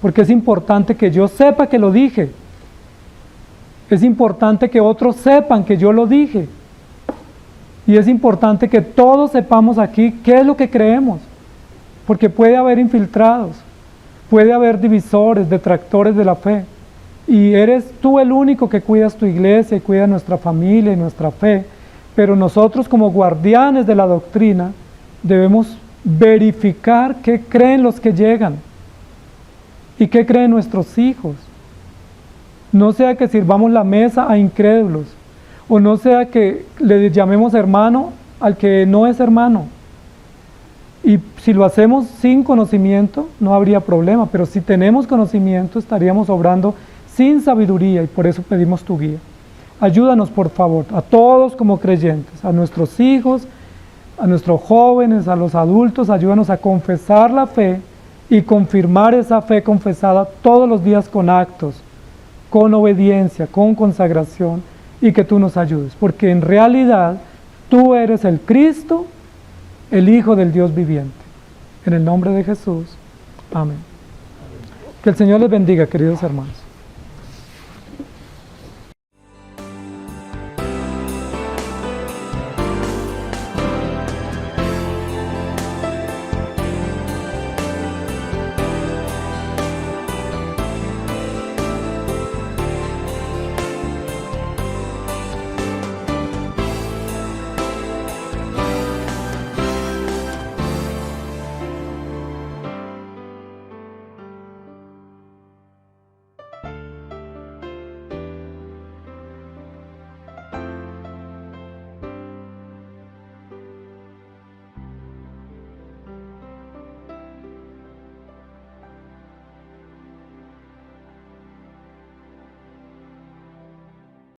porque es importante que yo sepa que lo dije. Es importante que otros sepan que yo lo dije. Y es importante que todos sepamos aquí qué es lo que creemos. Porque puede haber infiltrados, puede haber divisores, detractores de la fe. Y eres tú el único que cuidas tu iglesia y cuidas nuestra familia y nuestra fe. Pero nosotros como guardianes de la doctrina debemos verificar qué creen los que llegan y qué creen nuestros hijos. No sea que sirvamos la mesa a incrédulos, o no sea que le llamemos hermano al que no es hermano. Y si lo hacemos sin conocimiento, no habría problema, pero si tenemos conocimiento, estaríamos obrando sin sabiduría, y por eso pedimos tu guía. Ayúdanos, por favor, a todos como creyentes, a nuestros hijos, a nuestros jóvenes, a los adultos, ayúdanos a confesar la fe y confirmar esa fe confesada todos los días con actos, con obediencia, con consagración, y que tú nos ayudes, porque en realidad tú eres el Cristo, el Hijo del Dios viviente. En el nombre de Jesús, amén. Que el Señor les bendiga, queridos hermanos.